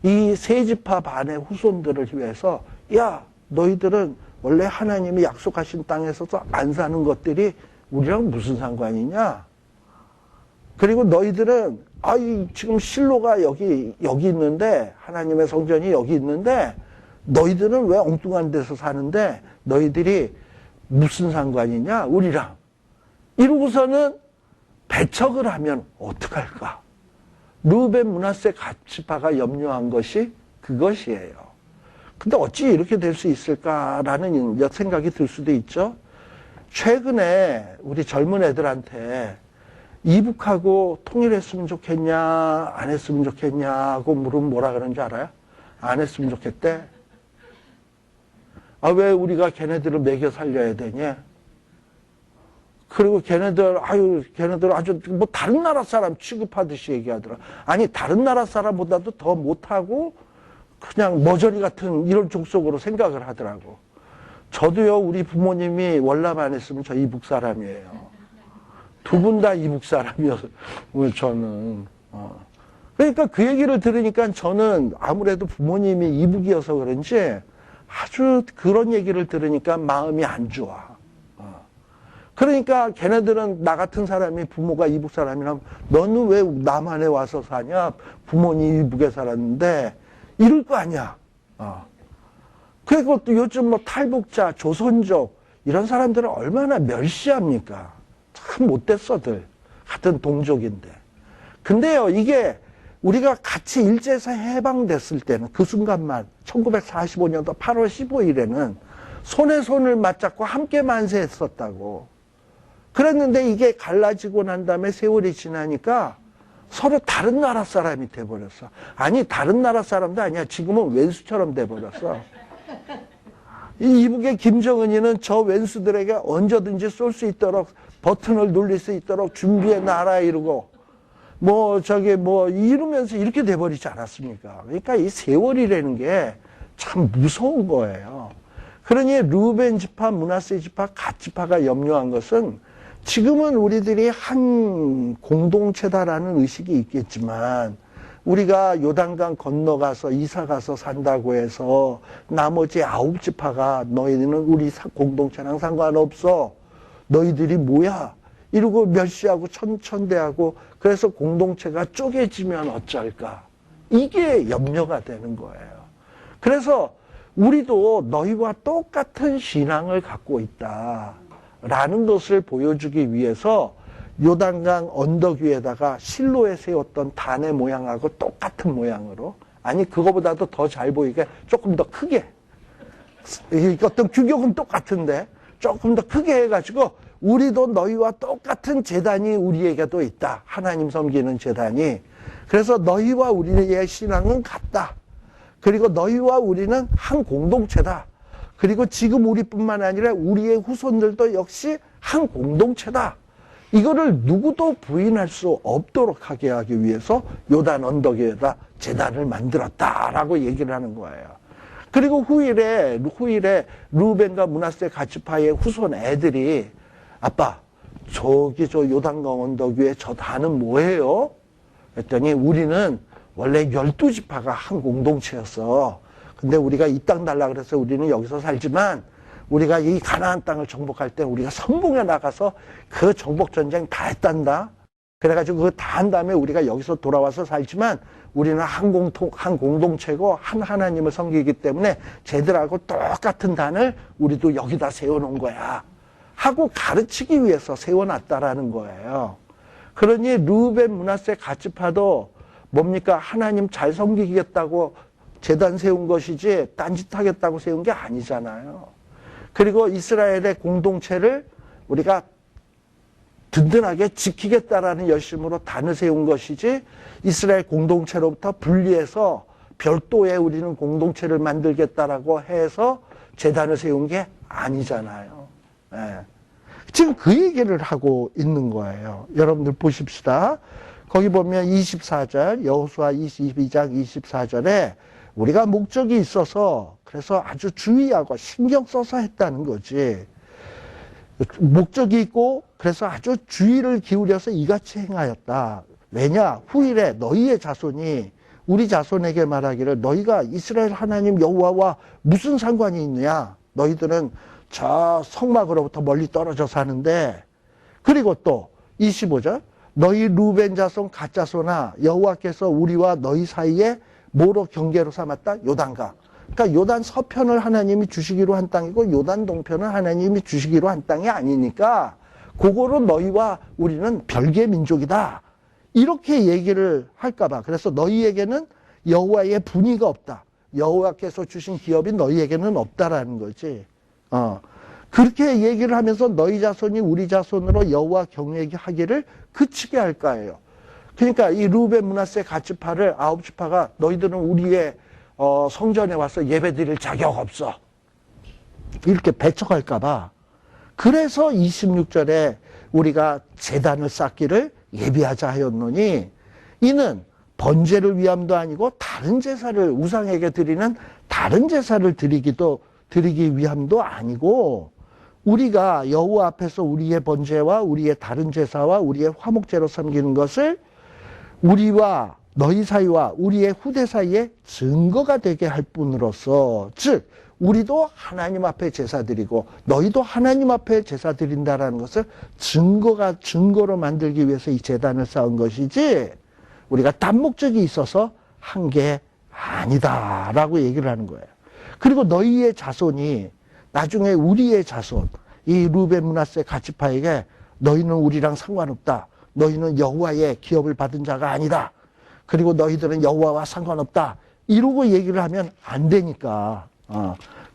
Speaker 1: 이 세지파 반의 후손들을 위해서, 야, 너희들은 원래 하나님이 약속하신 땅에서도 안 사는 것들이 우리랑 무슨 상관이냐? 그리고 너희들은, 지금 실로가 여기 있는데, 하나님의 성전이 여기 있는데, 너희들은 왜 엉뚱한 데서 사는데, 너희들이 무슨 상관이냐? 우리랑. 이러고서는 배척을 하면 어떡할까? 르우벤 므낫세 갓 지파가 염려한 것이 그것이에요. 근데 어찌 이렇게 될 수 있을까라는 생각이 들 수도 있죠. 최근에 우리 젊은 애들한테 이북하고 통일했으면 좋겠냐 안 했으면 좋겠냐고 물으면 뭐라 그러는지 알아요? 안 했으면 좋겠대. 아, 왜 우리가 걔네들을 먹여 살려야 되냐? 그리고 걔네들 아주 뭐 다른 나라 사람 취급하듯이 얘기하더라. 아니, 다른 나라 사람보다도 더 못하고 그냥 머저리 같은 이런 족속으로 생각을 하더라고. 저도요, 우리 부모님이 월남 안 했으면 저 이북 사람이에요. 두 분 다 이북 사람이어서, 저는. 그러니까 그 얘기를 들으니까 저는 아무래도 부모님이 이북이어서 그런지 아주 그런 얘기를 들으니까 마음이 안 좋아. 그러니까 걔네들은 나 같은 사람이 부모가 이북 사람이라면 너는 왜 남한에 와서 사냐? 부모님 이북에 살았는데 이럴 거 아니야. 그리고 또 요즘 뭐 탈북자, 조선족 이런 사람들은 얼마나 멸시합니까? 참 못됐어들. 같은 동족인데. 근데요, 이게 우리가 같이 일제에서 해방됐을 때는 그 순간만 1945년도 8월 15일에는 손에 손을 맞잡고 함께 만세했었다고. 그랬는데 이게 갈라지고 난 다음에 세월이 지나니까 서로 다른 나라 사람이 돼버렸어. 아니, 다른 나라 사람도 아니야. 지금은 왼수처럼 돼버렸어. 이 이북의 김정은이는 저 왼수들에게 언제든지 쏠 수 있도록 버튼을 눌릴 수 있도록 준비해 놔라 이러고 이러면서 이렇게 돼버리지 않았습니까? 그러니까 이 세월이라는 게 참 무서운 거예요. 그러니 르우벤 지파, 므낫세 지파, 갓 지파가 염려한 것은 지금은 우리들이 한 공동체다라는 의식이 있겠지만 우리가 요단강 건너가서 이사가서 산다고 해서 나머지 9지파가 너희는 우리 공동체랑 상관없어. 너희들이 뭐야? 이러고 멸시하고 천대하고 그래서 공동체가 쪼개지면 어쩔까? 이게 염려가 되는 거예요. 그래서 우리도 너희와 똑같은 신앙을 갖고 있다라는 것을 보여주기 위해서 요단강 언덕 위에다가 실로에 세웠던 단의 모양하고 똑같은 모양으로, 아니 그거보다도 더 잘 보이게 조금 더 크게, 어떤 규격은 똑같은데 조금 더 크게 해가지고 우리도 너희와 똑같은 제단이 우리에게도 있다. 하나님 섬기는 제단이. 그래서 너희와 우리의 신앙은 같다. 그리고 너희와 우리는 한 공동체다. 그리고 지금 우리뿐만 아니라 우리의 후손들도 역시 한 공동체다. 이거를 누구도 부인할 수 없도록 하게 하기 위해서 요단 언덕에다 제단을 만들었다라고 얘기를 하는 거예요. 그리고 후일에 르우벤과 므낫세 갓 지파의 후손 애들이 아빠, 저기 저 요단강 언덕 위에 저 단은 뭐예요? 그랬더니 우리는 원래 12지파가 한 공동체였어. 근데 우리가 이 땅 달라 그래서 우리는 여기서 살지만 우리가 이 가나안 땅을 정복할 때 우리가 선봉에 나가서 그 정복 전쟁 다 했단다. 그래가지고 그거 다 한 다음에 우리가 여기서 돌아와서 살지만 우리는 한 공동체고 한 하나님을 섬기기 때문에 쟤들하고 똑같은 단을 우리도 여기다 세워놓은 거야. 하고 가르치기 위해서 세워놨다라는 거예요. 그러니 르우벤, 므낫세, 갓 지파도 뭡니까? 하나님 잘 섬기겠다고 제단 세운 것이지 딴짓하겠다고 세운 게 아니잖아요. 그리고 이스라엘의 공동체를 우리가 든든하게 지키겠다라는 열심으로 단을 세운 것이지 이스라엘 공동체로부터 분리해서 별도의 우리는 공동체를 만들겠다라고 해서 제단을 세운 게 아니잖아요. 네. 지금 그 얘기를 하고 있는 거예요. 여러분들 보십시다. 거기 보면 24절, 여호수아 22장 24절에 우리가 목적이 있어서 그래서 아주 주의하고 신경 써서 했다는 거지. 목적이 있고 그래서 아주 주의를 기울여서 이같이 행하였다. 왜냐? 후일에 너희의 자손이 우리 자손에게 말하기를 너희가 이스라엘 하나님 여호와와 무슨 상관이 있느냐? 너희들은 저 성막으로부터 멀리 떨어져 사는데, 그리고 또 25절 너희 르우벤 자손 갓 자손아 여호와께서 우리와 너희 사이에 뭐로 경계로 삼았다? 요단강. 그러니까 요단 서편을 하나님이 주시기로 한 땅이고 요단 동편을 하나님이 주시기로 한 땅이 아니니까 그거로 너희와 우리는 별개 민족이다. 이렇게 얘기를 할까봐. 그래서 너희에게는 여호와의 분의가 없다. 여호와께서 주신 기업이 너희에게는 없다라는 거지. 그렇게 얘기를 하면서 너희 자손이 우리 자손으로 여호와 경외하기를 그치게 할까예요. 그러니까 이 르우벤, 므낫세, 갓지파를 9지파가 너희들은 우리의 성전에 와서 예배드릴 자격 없어. 이렇게 배척할까봐. 그래서 26절에 우리가 제단을 쌓기를 예비하자 하였노니 이는 번제를 위함도 아니고 다른 제사를 우상에게 드리는 다른 제사를 드리기 위함도 아니고 우리가 여호와 앞에서 우리의 번제와 우리의 다른 제사와 우리의 화목제로 섬기는 것을 우리와 너희 사이와 우리의 후대 사이에 증거가 되게 할 뿐으로서 즉 우리도 하나님 앞에 제사 드리고 너희도 하나님 앞에 제사 드린다라는 것을 증거로 만들기 위해서 이 제단을 쌓은 것이지 우리가 딴 목적이 있어서 한 게 아니다라고 얘기를 하는 거예요. 그리고 너희의 자손이 나중에 우리의 자손 이 르우벤, 므낫세, 갓지파에게 너희는 우리랑 상관없다. 너희는 여호와의 기업을 받은 자가 아니다. 그리고 너희들은 여호와와 상관없다. 이러고 얘기를 하면 안 되니까.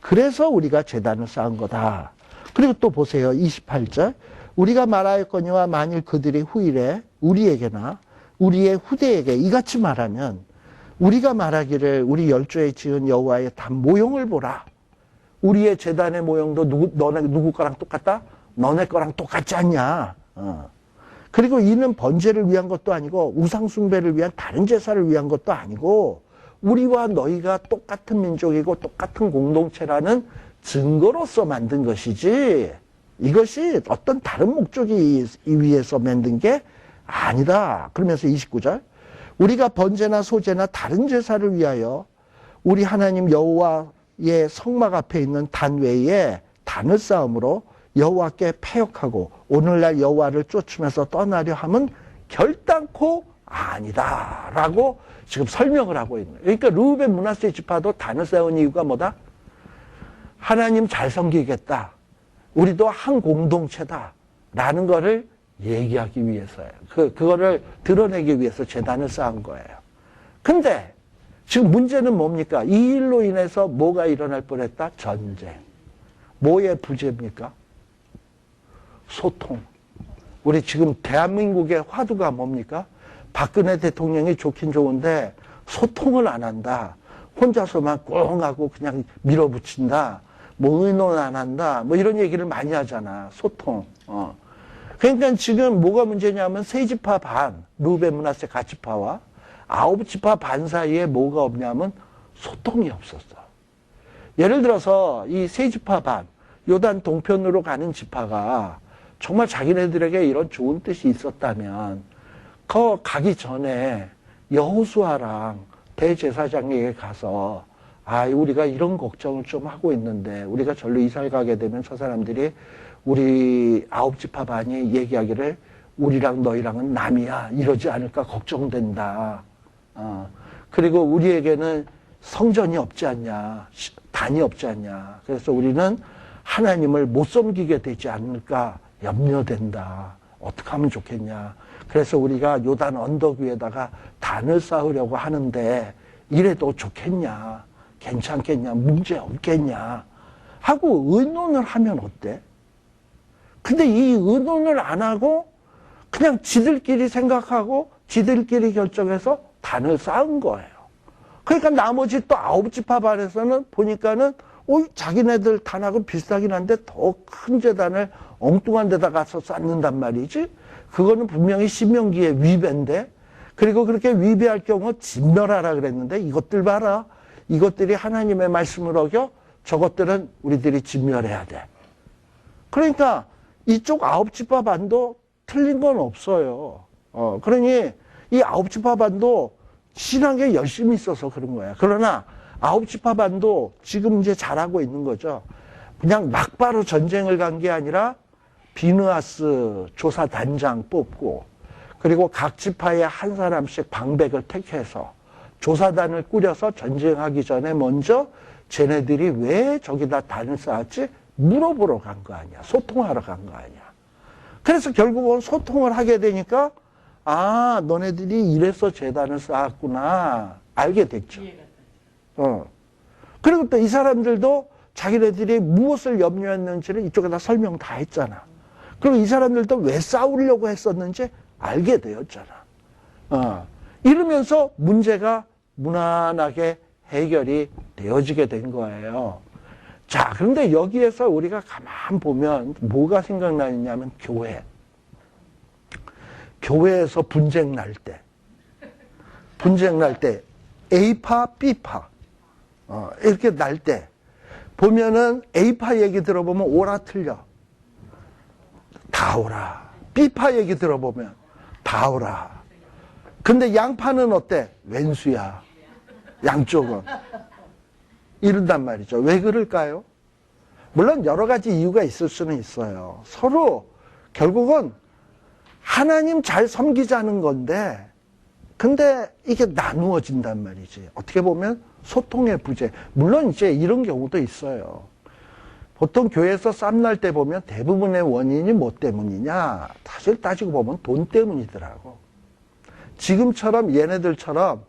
Speaker 1: 그래서 우리가 제단을 쌓은 거다. 그리고 또 보세요. 28절. 우리가 말하였거니와 만일 그들이 후일에 우리에게나 우리의 후대에게 이같이 말하면 우리가 말하기를 우리 열조에 지은 여호와의 단 모형을 보라. 우리의 제단의 모형도 누구 거랑 똑같다? 너네 거랑 똑같지 않냐. 그리고 이는 번제를 위한 것도 아니고 우상 숭배를 위한 다른 제사를 위한 것도 아니고 우리와 너희가 똑같은 민족이고 똑같은 공동체라는 증거로서 만든 것이지 이것이 어떤 다른 목적이 위해서 만든 게 아니다. 그러면서 29절 우리가 번제나 소제나 다른 제사를 위하여 우리 하나님 여호와의 성막 앞에 있는 단 외에 단을 쌓음으로 여호와께 패역하고 오늘날 여호와를 쫓으면서 떠나려 함은 결단코 아니다라고 지금 설명을 하고 있는 거예요. 그러니까 르우벤, 므낫세 지파도 단을 쌓은 이유가 뭐다? 하나님 잘 섬기겠다. 우리도 한 공동체다. 라는 거를 얘기하기 위해서예요. 그거를 드러내기 위해서 제단을 쌓은 거예요. 근데 지금 문제는 뭡니까? 이 일로 인해서 뭐가 일어날 뻔했다? 전쟁. 뭐의 부재입니까? 소통. 우리 지금 대한민국의 화두가 뭡니까? 박근혜 대통령이 좋긴 좋은데 소통을 안 한다. 혼자서만 꽁 하고 그냥 밀어붙인다. 뭐 의논 안 한다. 뭐 이런 얘기를 많이 하잖아. 소통. 그러니까 지금 뭐가 문제냐면 세 지파 반, 르우벤, 므낫세, 갓지파와 9지파 반 사이에 뭐가 없냐면 소통이 없었어. 예를 들어서 이 세 지파 반, 요단 동편으로 가는 지파가 정말 자기네들에게 이런 좋은 뜻이 있었다면 가기 전에 여호수아랑 대제사장에게 가서 우리가 이런 걱정을 좀 하고 있는데 우리가 절로 이사를 가게 되면 저 사람들이 우리 9지파 반이 얘기하기를 우리랑 너희랑은 남이야 이러지 않을까 걱정된다. 그리고 우리에게는 성전이 없지 않냐, 단이 없지 않냐. 그래서 우리는 하나님을 못 섬기게 되지 않을까 염려된다. 어떻게 하면 좋겠냐. 그래서 우리가 요단 언덕 위에다가 단을 쌓으려고 하는데 이래도 좋겠냐, 괜찮겠냐, 문제 없겠냐 하고 의논을 하면 어때? 근데 이 의논을 안 하고 그냥 지들끼리 생각하고 지들끼리 결정해서 단을 쌓은 거예요. 그러니까 나머지 또 9지파 반에서는 보니까는 자기네들 단하고 비슷하긴 한데 더 큰 제단을 엉뚱한 데다 가서 쌓는단 말이지. 그거는 분명히 신명기의 위배인데, 그리고 그렇게 위배할 경우 진멸하라 그랬는데 이것들 봐라. 이것들이 하나님의 말씀을 어겨 저것들은 우리들이 진멸해야 돼. 그러니까 이쪽 9지파 반도 틀린 건 없어요. 그러니 이 9지파 반도 신앙에 열심히 있어서 그런 거야. 그러나 9지파 반도 지금 이제 잘하고 있는 거죠. 그냥 막바로 전쟁을 간 게 아니라 비느하스 조사단장 뽑고 그리고 각 지파에 한 사람씩 방백을 택해서 조사단을 꾸려서 전쟁하기 전에 먼저 쟤네들이 왜 저기다 단을 쌓았지? 물어보러 간 거 아니야. 소통하러 간 거 아니야. 그래서 결국은 소통을 하게 되니까 아, 너네들이 이래서 재단을 쌓았구나. 알게 됐죠. 그리고 또 이 사람들도 자기네들이 무엇을 염려했는지를 이쪽에다 설명 다 했잖아. 그리고 이 사람들도 왜 싸우려고 했었는지 알게 되었잖아. 이러면서 문제가 무난하게 해결이 되어지게 된 거예요. 자, 그런데 여기에서 우리가 가만 보면 뭐가 생각나느냐면 교회. 교회에서 분쟁 날 때, A파, B파, 이렇게 날 때, 보면은 A파 얘기 들어보면 오라 틀려. 다 오라. B파 얘기 들어보면 다 오라. 근데 양파는 어때? 왼수야. 양쪽은. 이런단 말이죠. 왜 그럴까요? 물론 여러 가지 이유가 있을 수는 있어요. 서로 결국은 하나님 잘 섬기자는 건데, 근데 이게 나누어진단 말이지. 어떻게 보면 소통의 부재. 물론 이제 이런 경우도 있어요. 보통 교회에서 쌈 날 때 보면 대부분의 원인이 뭐 때문이냐? 사실 따지고 보면 돈 때문이더라고. 지금처럼 얘네들처럼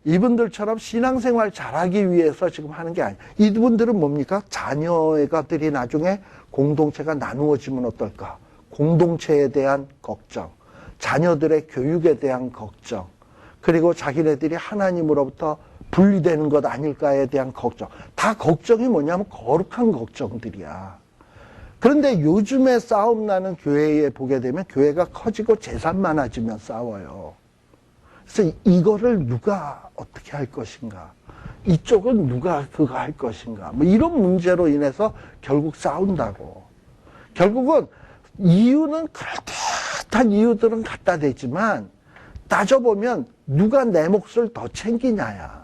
Speaker 1: 이분들처럼 신앙생활 잘하기 위해서 지금 하는 게 아니야. 이분들은 뭡니까? 자녀들이 나중에 공동체가 나누어지면 어떨까? 공동체에 대한 걱정, 자녀들의 교육에 대한 걱정, 그리고 자기네들이 하나님으로부터 분리되는 것 아닐까에 대한 걱정. 다 걱정이 뭐냐면 거룩한 걱정들이야. 그런데 요즘에 싸움 나는 교회에 보게 되면 교회가 커지고 재산 많아지면 싸워요. 그래서 이거를 누가 어떻게 할 것인가? 이쪽은 누가 그거 할 것인가? 뭐 이런 문제로 인해서 결국 싸운다고. 결국은 이유는 그럴듯한 이유들은 갖다 대지만 따져보면 누가 내 몫을 더 챙기냐야.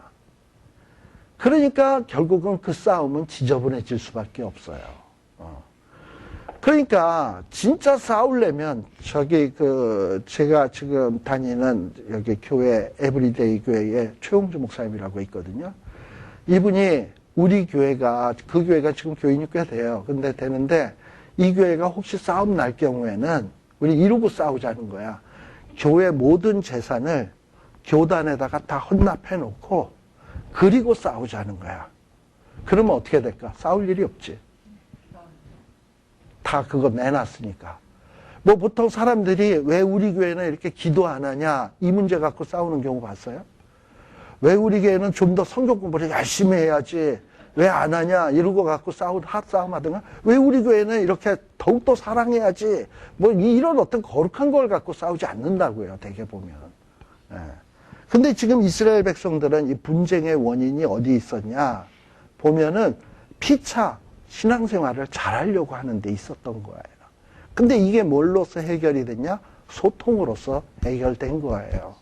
Speaker 1: 그러니까 결국은 그 싸움은 지저분해질 수밖에 없어요. 그러니까 진짜 싸우려면 제가 지금 다니는 여기 교회 에브리데이 교회에 최홍주 목사님이라고 있거든요. 이분이 우리 교회가 그 교회가 지금 교인이 꽤 돼요. 근데 되는데 이 교회가 혹시 싸움 날 경우에는 우리 이러고 싸우자는 거야. 교회 모든 재산을 교단에다가 다 헌납해 놓고 그리고 싸우자는 거야. 그러면 어떻게 될까? 싸울 일이 없지. 다 그거 내놨으니까. 뭐 보통 사람들이 왜 우리 교회는 이렇게 기도 안 하냐 이 문제 갖고 싸우는 경우 봤어요? 왜 우리 교회는 좀 더 성경 공부를 열심히 해야지 왜 안 하냐 이러고 갖고 핫싸움 하든가 왜 우리 교회는 이렇게 더욱더 사랑해야지 뭐 이런 어떤 거룩한 걸 갖고 싸우지 않는다고요. 대개 보면. 근데 지금 이스라엘 백성들은 이 분쟁의 원인이 어디 있었냐 보면은 피차 신앙생활을 잘하려고 하는 데 있었던 거예요. 근데 이게 뭘로서 해결이 됐냐? 소통으로서 해결된 거예요.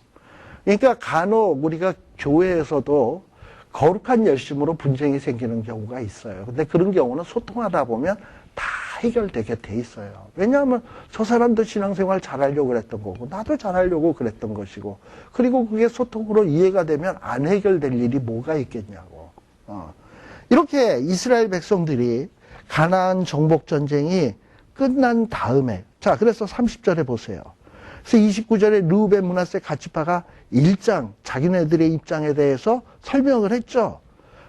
Speaker 1: 그러니까 간혹 우리가 교회에서도 거룩한 열심으로 분쟁이 생기는 경우가 있어요. 근데 그런 경우는 소통하다 보면 다 해결되게 돼 있어요. 왜냐하면 저 사람도 신앙생활 잘하려고 그랬던 거고 나도 잘하려고 그랬던 것이고 그리고 그게 소통으로 이해가 되면 안 해결될 일이 뭐가 있겠냐고. 이렇게 이스라엘 백성들이 가나안 정복 전쟁이 끝난 다음에 자 그래서 30절에 보세요. 그래서 29절에 르우벤 므낫세 갓지파가 일장 자기네들의 입장에 대해서 설명을 했죠.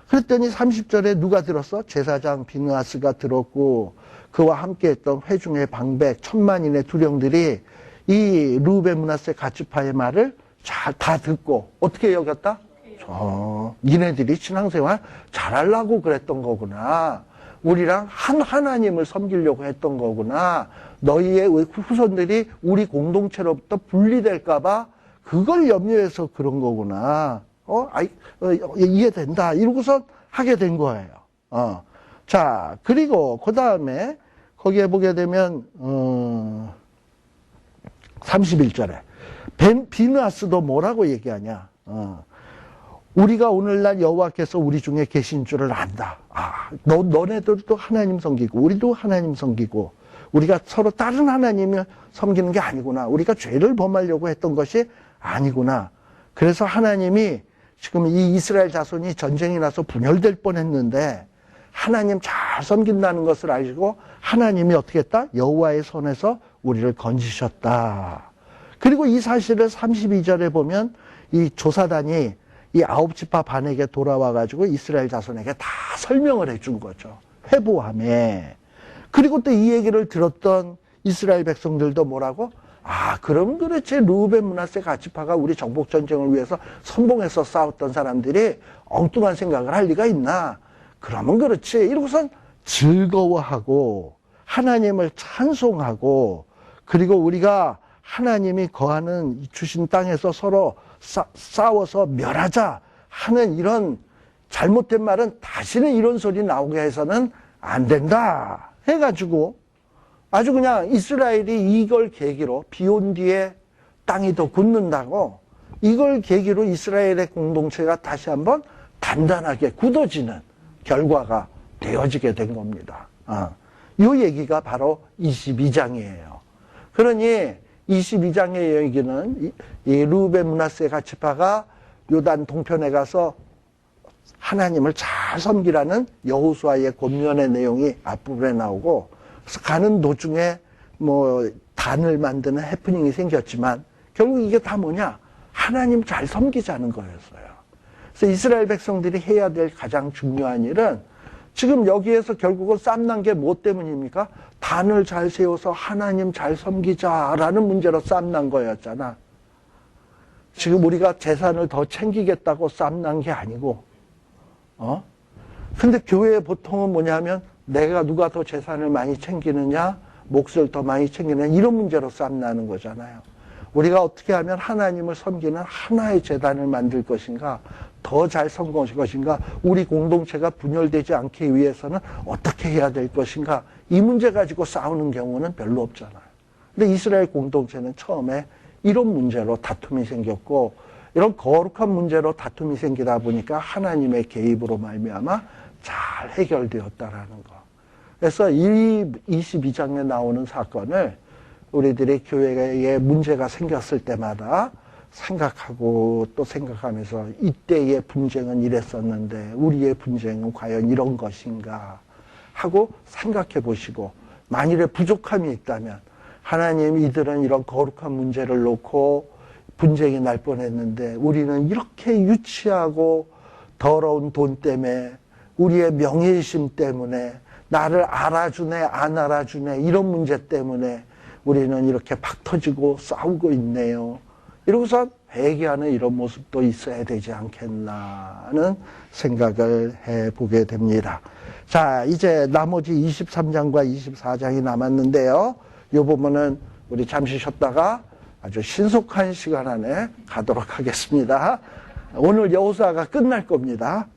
Speaker 1: 그랬더니 30절에 누가 들었어? 제사장 비느하스가 들었고 그와 함께 했던 회중의 방백 1000만인의 두령들이 이 르우벤 므낫세 갓지파의 말을 다 듣고 어떻게 여겼다? 니네들이 신앙생활 잘하려고 그랬던 거구나. 우리랑 한 하나님을 섬기려고 했던 거구나. 너희의 후손들이 우리 공동체로부터 분리될까봐 그걸 염려해서 그런 거구나. 이해된다. 이러고서 하게 된 거예요. 자, 그리고 그 다음에 거기에 보게 되면 31절에 비느하스도 뭐라고 얘기하냐. 우리가 오늘날 여호와께서 우리 중에 계신 줄을 안다. 너네들도 하나님 섬기고 우리도 하나님 섬기고 우리가 서로 다른 하나님을 섬기는 게 아니구나. 우리가 죄를 범하려고 했던 것이 아니구나. 그래서 하나님이 지금 이 이스라엘 자손이 전쟁이 나서 분열될 뻔했는데 하나님 잘 섬긴다는 것을 알고 하나님이 어떻게 했다? 여호와의 손에서 우리를 건지셨다. 그리고 이 사실을 32절에 보면 이 조사단이 이 9지파 반에게 돌아와가지고 이스라엘 자손에게 다 설명을 해준 거죠. 회보함에. 그리고 또 이 얘기를 들었던 이스라엘 백성들도 뭐라고? 아, 그럼 그렇지. 르우벤, 므낫세, 갓지파가 우리 정복전쟁을 위해서 선봉해서 싸웠던 사람들이 엉뚱한 생각을 할 리가 있나? 그러면 그렇지. 이러고선 즐거워하고 하나님을 찬송하고 그리고 우리가 하나님이 거하는 주신 땅에서 서로 싸워서 멸하자 하는 이런 잘못된 말은 다시는 이런 소리 나오게 해서는 안 된다 해가지고 아주 그냥 이스라엘이 이걸 계기로 비온 뒤에 땅이 더 굳는다고 이걸 계기로 이스라엘의 공동체가 다시 한번 단단하게 굳어지는 결과가 되어지게 된 겁니다. 이 얘기가 바로 22장이에요. 그러니 22장의 얘기는 이 르우벤, 므낫세, 갓지파가 요단 동편에 가서 하나님을 잘 섬기라는 여호수아의 권면의 내용이 앞부분에 나오고 가는 도중에 뭐 단을 만드는 해프닝이 생겼지만 결국 이게 다 뭐냐? 하나님 잘 섬기자는 거였어요. 그래서 이스라엘 백성들이 해야 될 가장 중요한 일은 지금 여기에서 결국은 쌈난 게 뭐 때문입니까? 단을 잘 세워서 하나님 잘 섬기자라는 문제로 쌈난 거였잖아. 지금 우리가 재산을 더 챙기겠다고 쌈난 게 아니고, 근데 교회의 보통은 뭐냐면 내가 누가 더 재산을 많이 챙기느냐, 몫을 더 많이 챙기느냐 이런 문제로 쌈나는 거잖아요. 우리가 어떻게 하면 하나님을 섬기는 하나의 재단을 만들 것인가, 더 잘 섬길 것인가, 우리 공동체가 분열되지 않기 위해서는 어떻게 해야 될 것인가, 이 문제 가지고 싸우는 경우는 별로 없잖아요. 근데 이스라엘 공동체는 처음에 이런 문제로 다툼이 생겼고, 이런 거룩한 문제로 다툼이 생기다 보니까 하나님의 개입으로 말미암아 잘 해결되었다라는 거. 그래서 이 22장에 나오는 사건을 우리들의 교회에 문제가 생겼을 때마다 생각하고 또 생각하면서 이때의 분쟁은 이랬었는데 우리의 분쟁은 과연 이런 것인가 하고 생각해 보시고, 만일에 부족함이 있다면 하나님 이들은 이런 거룩한 문제를 놓고 분쟁이 날 뻔했는데 우리는 이렇게 유치하고 더러운 돈 때문에 우리의 명예의심 때문에 나를 알아주네 안 알아주네 이런 문제 때문에 우리는 이렇게 박 터지고 싸우고 있네요. 이러고서 회개하는 이런 모습도 있어야 되지 않겠나는 생각을 해보게 됩니다. 자, 이제 나머지 23장과 24장이 남았는데요. 이 부분은 우리 잠시 쉬었다가 아주 신속한 시간 안에 가도록 하겠습니다. 오늘 여호수아가 끝날 겁니다.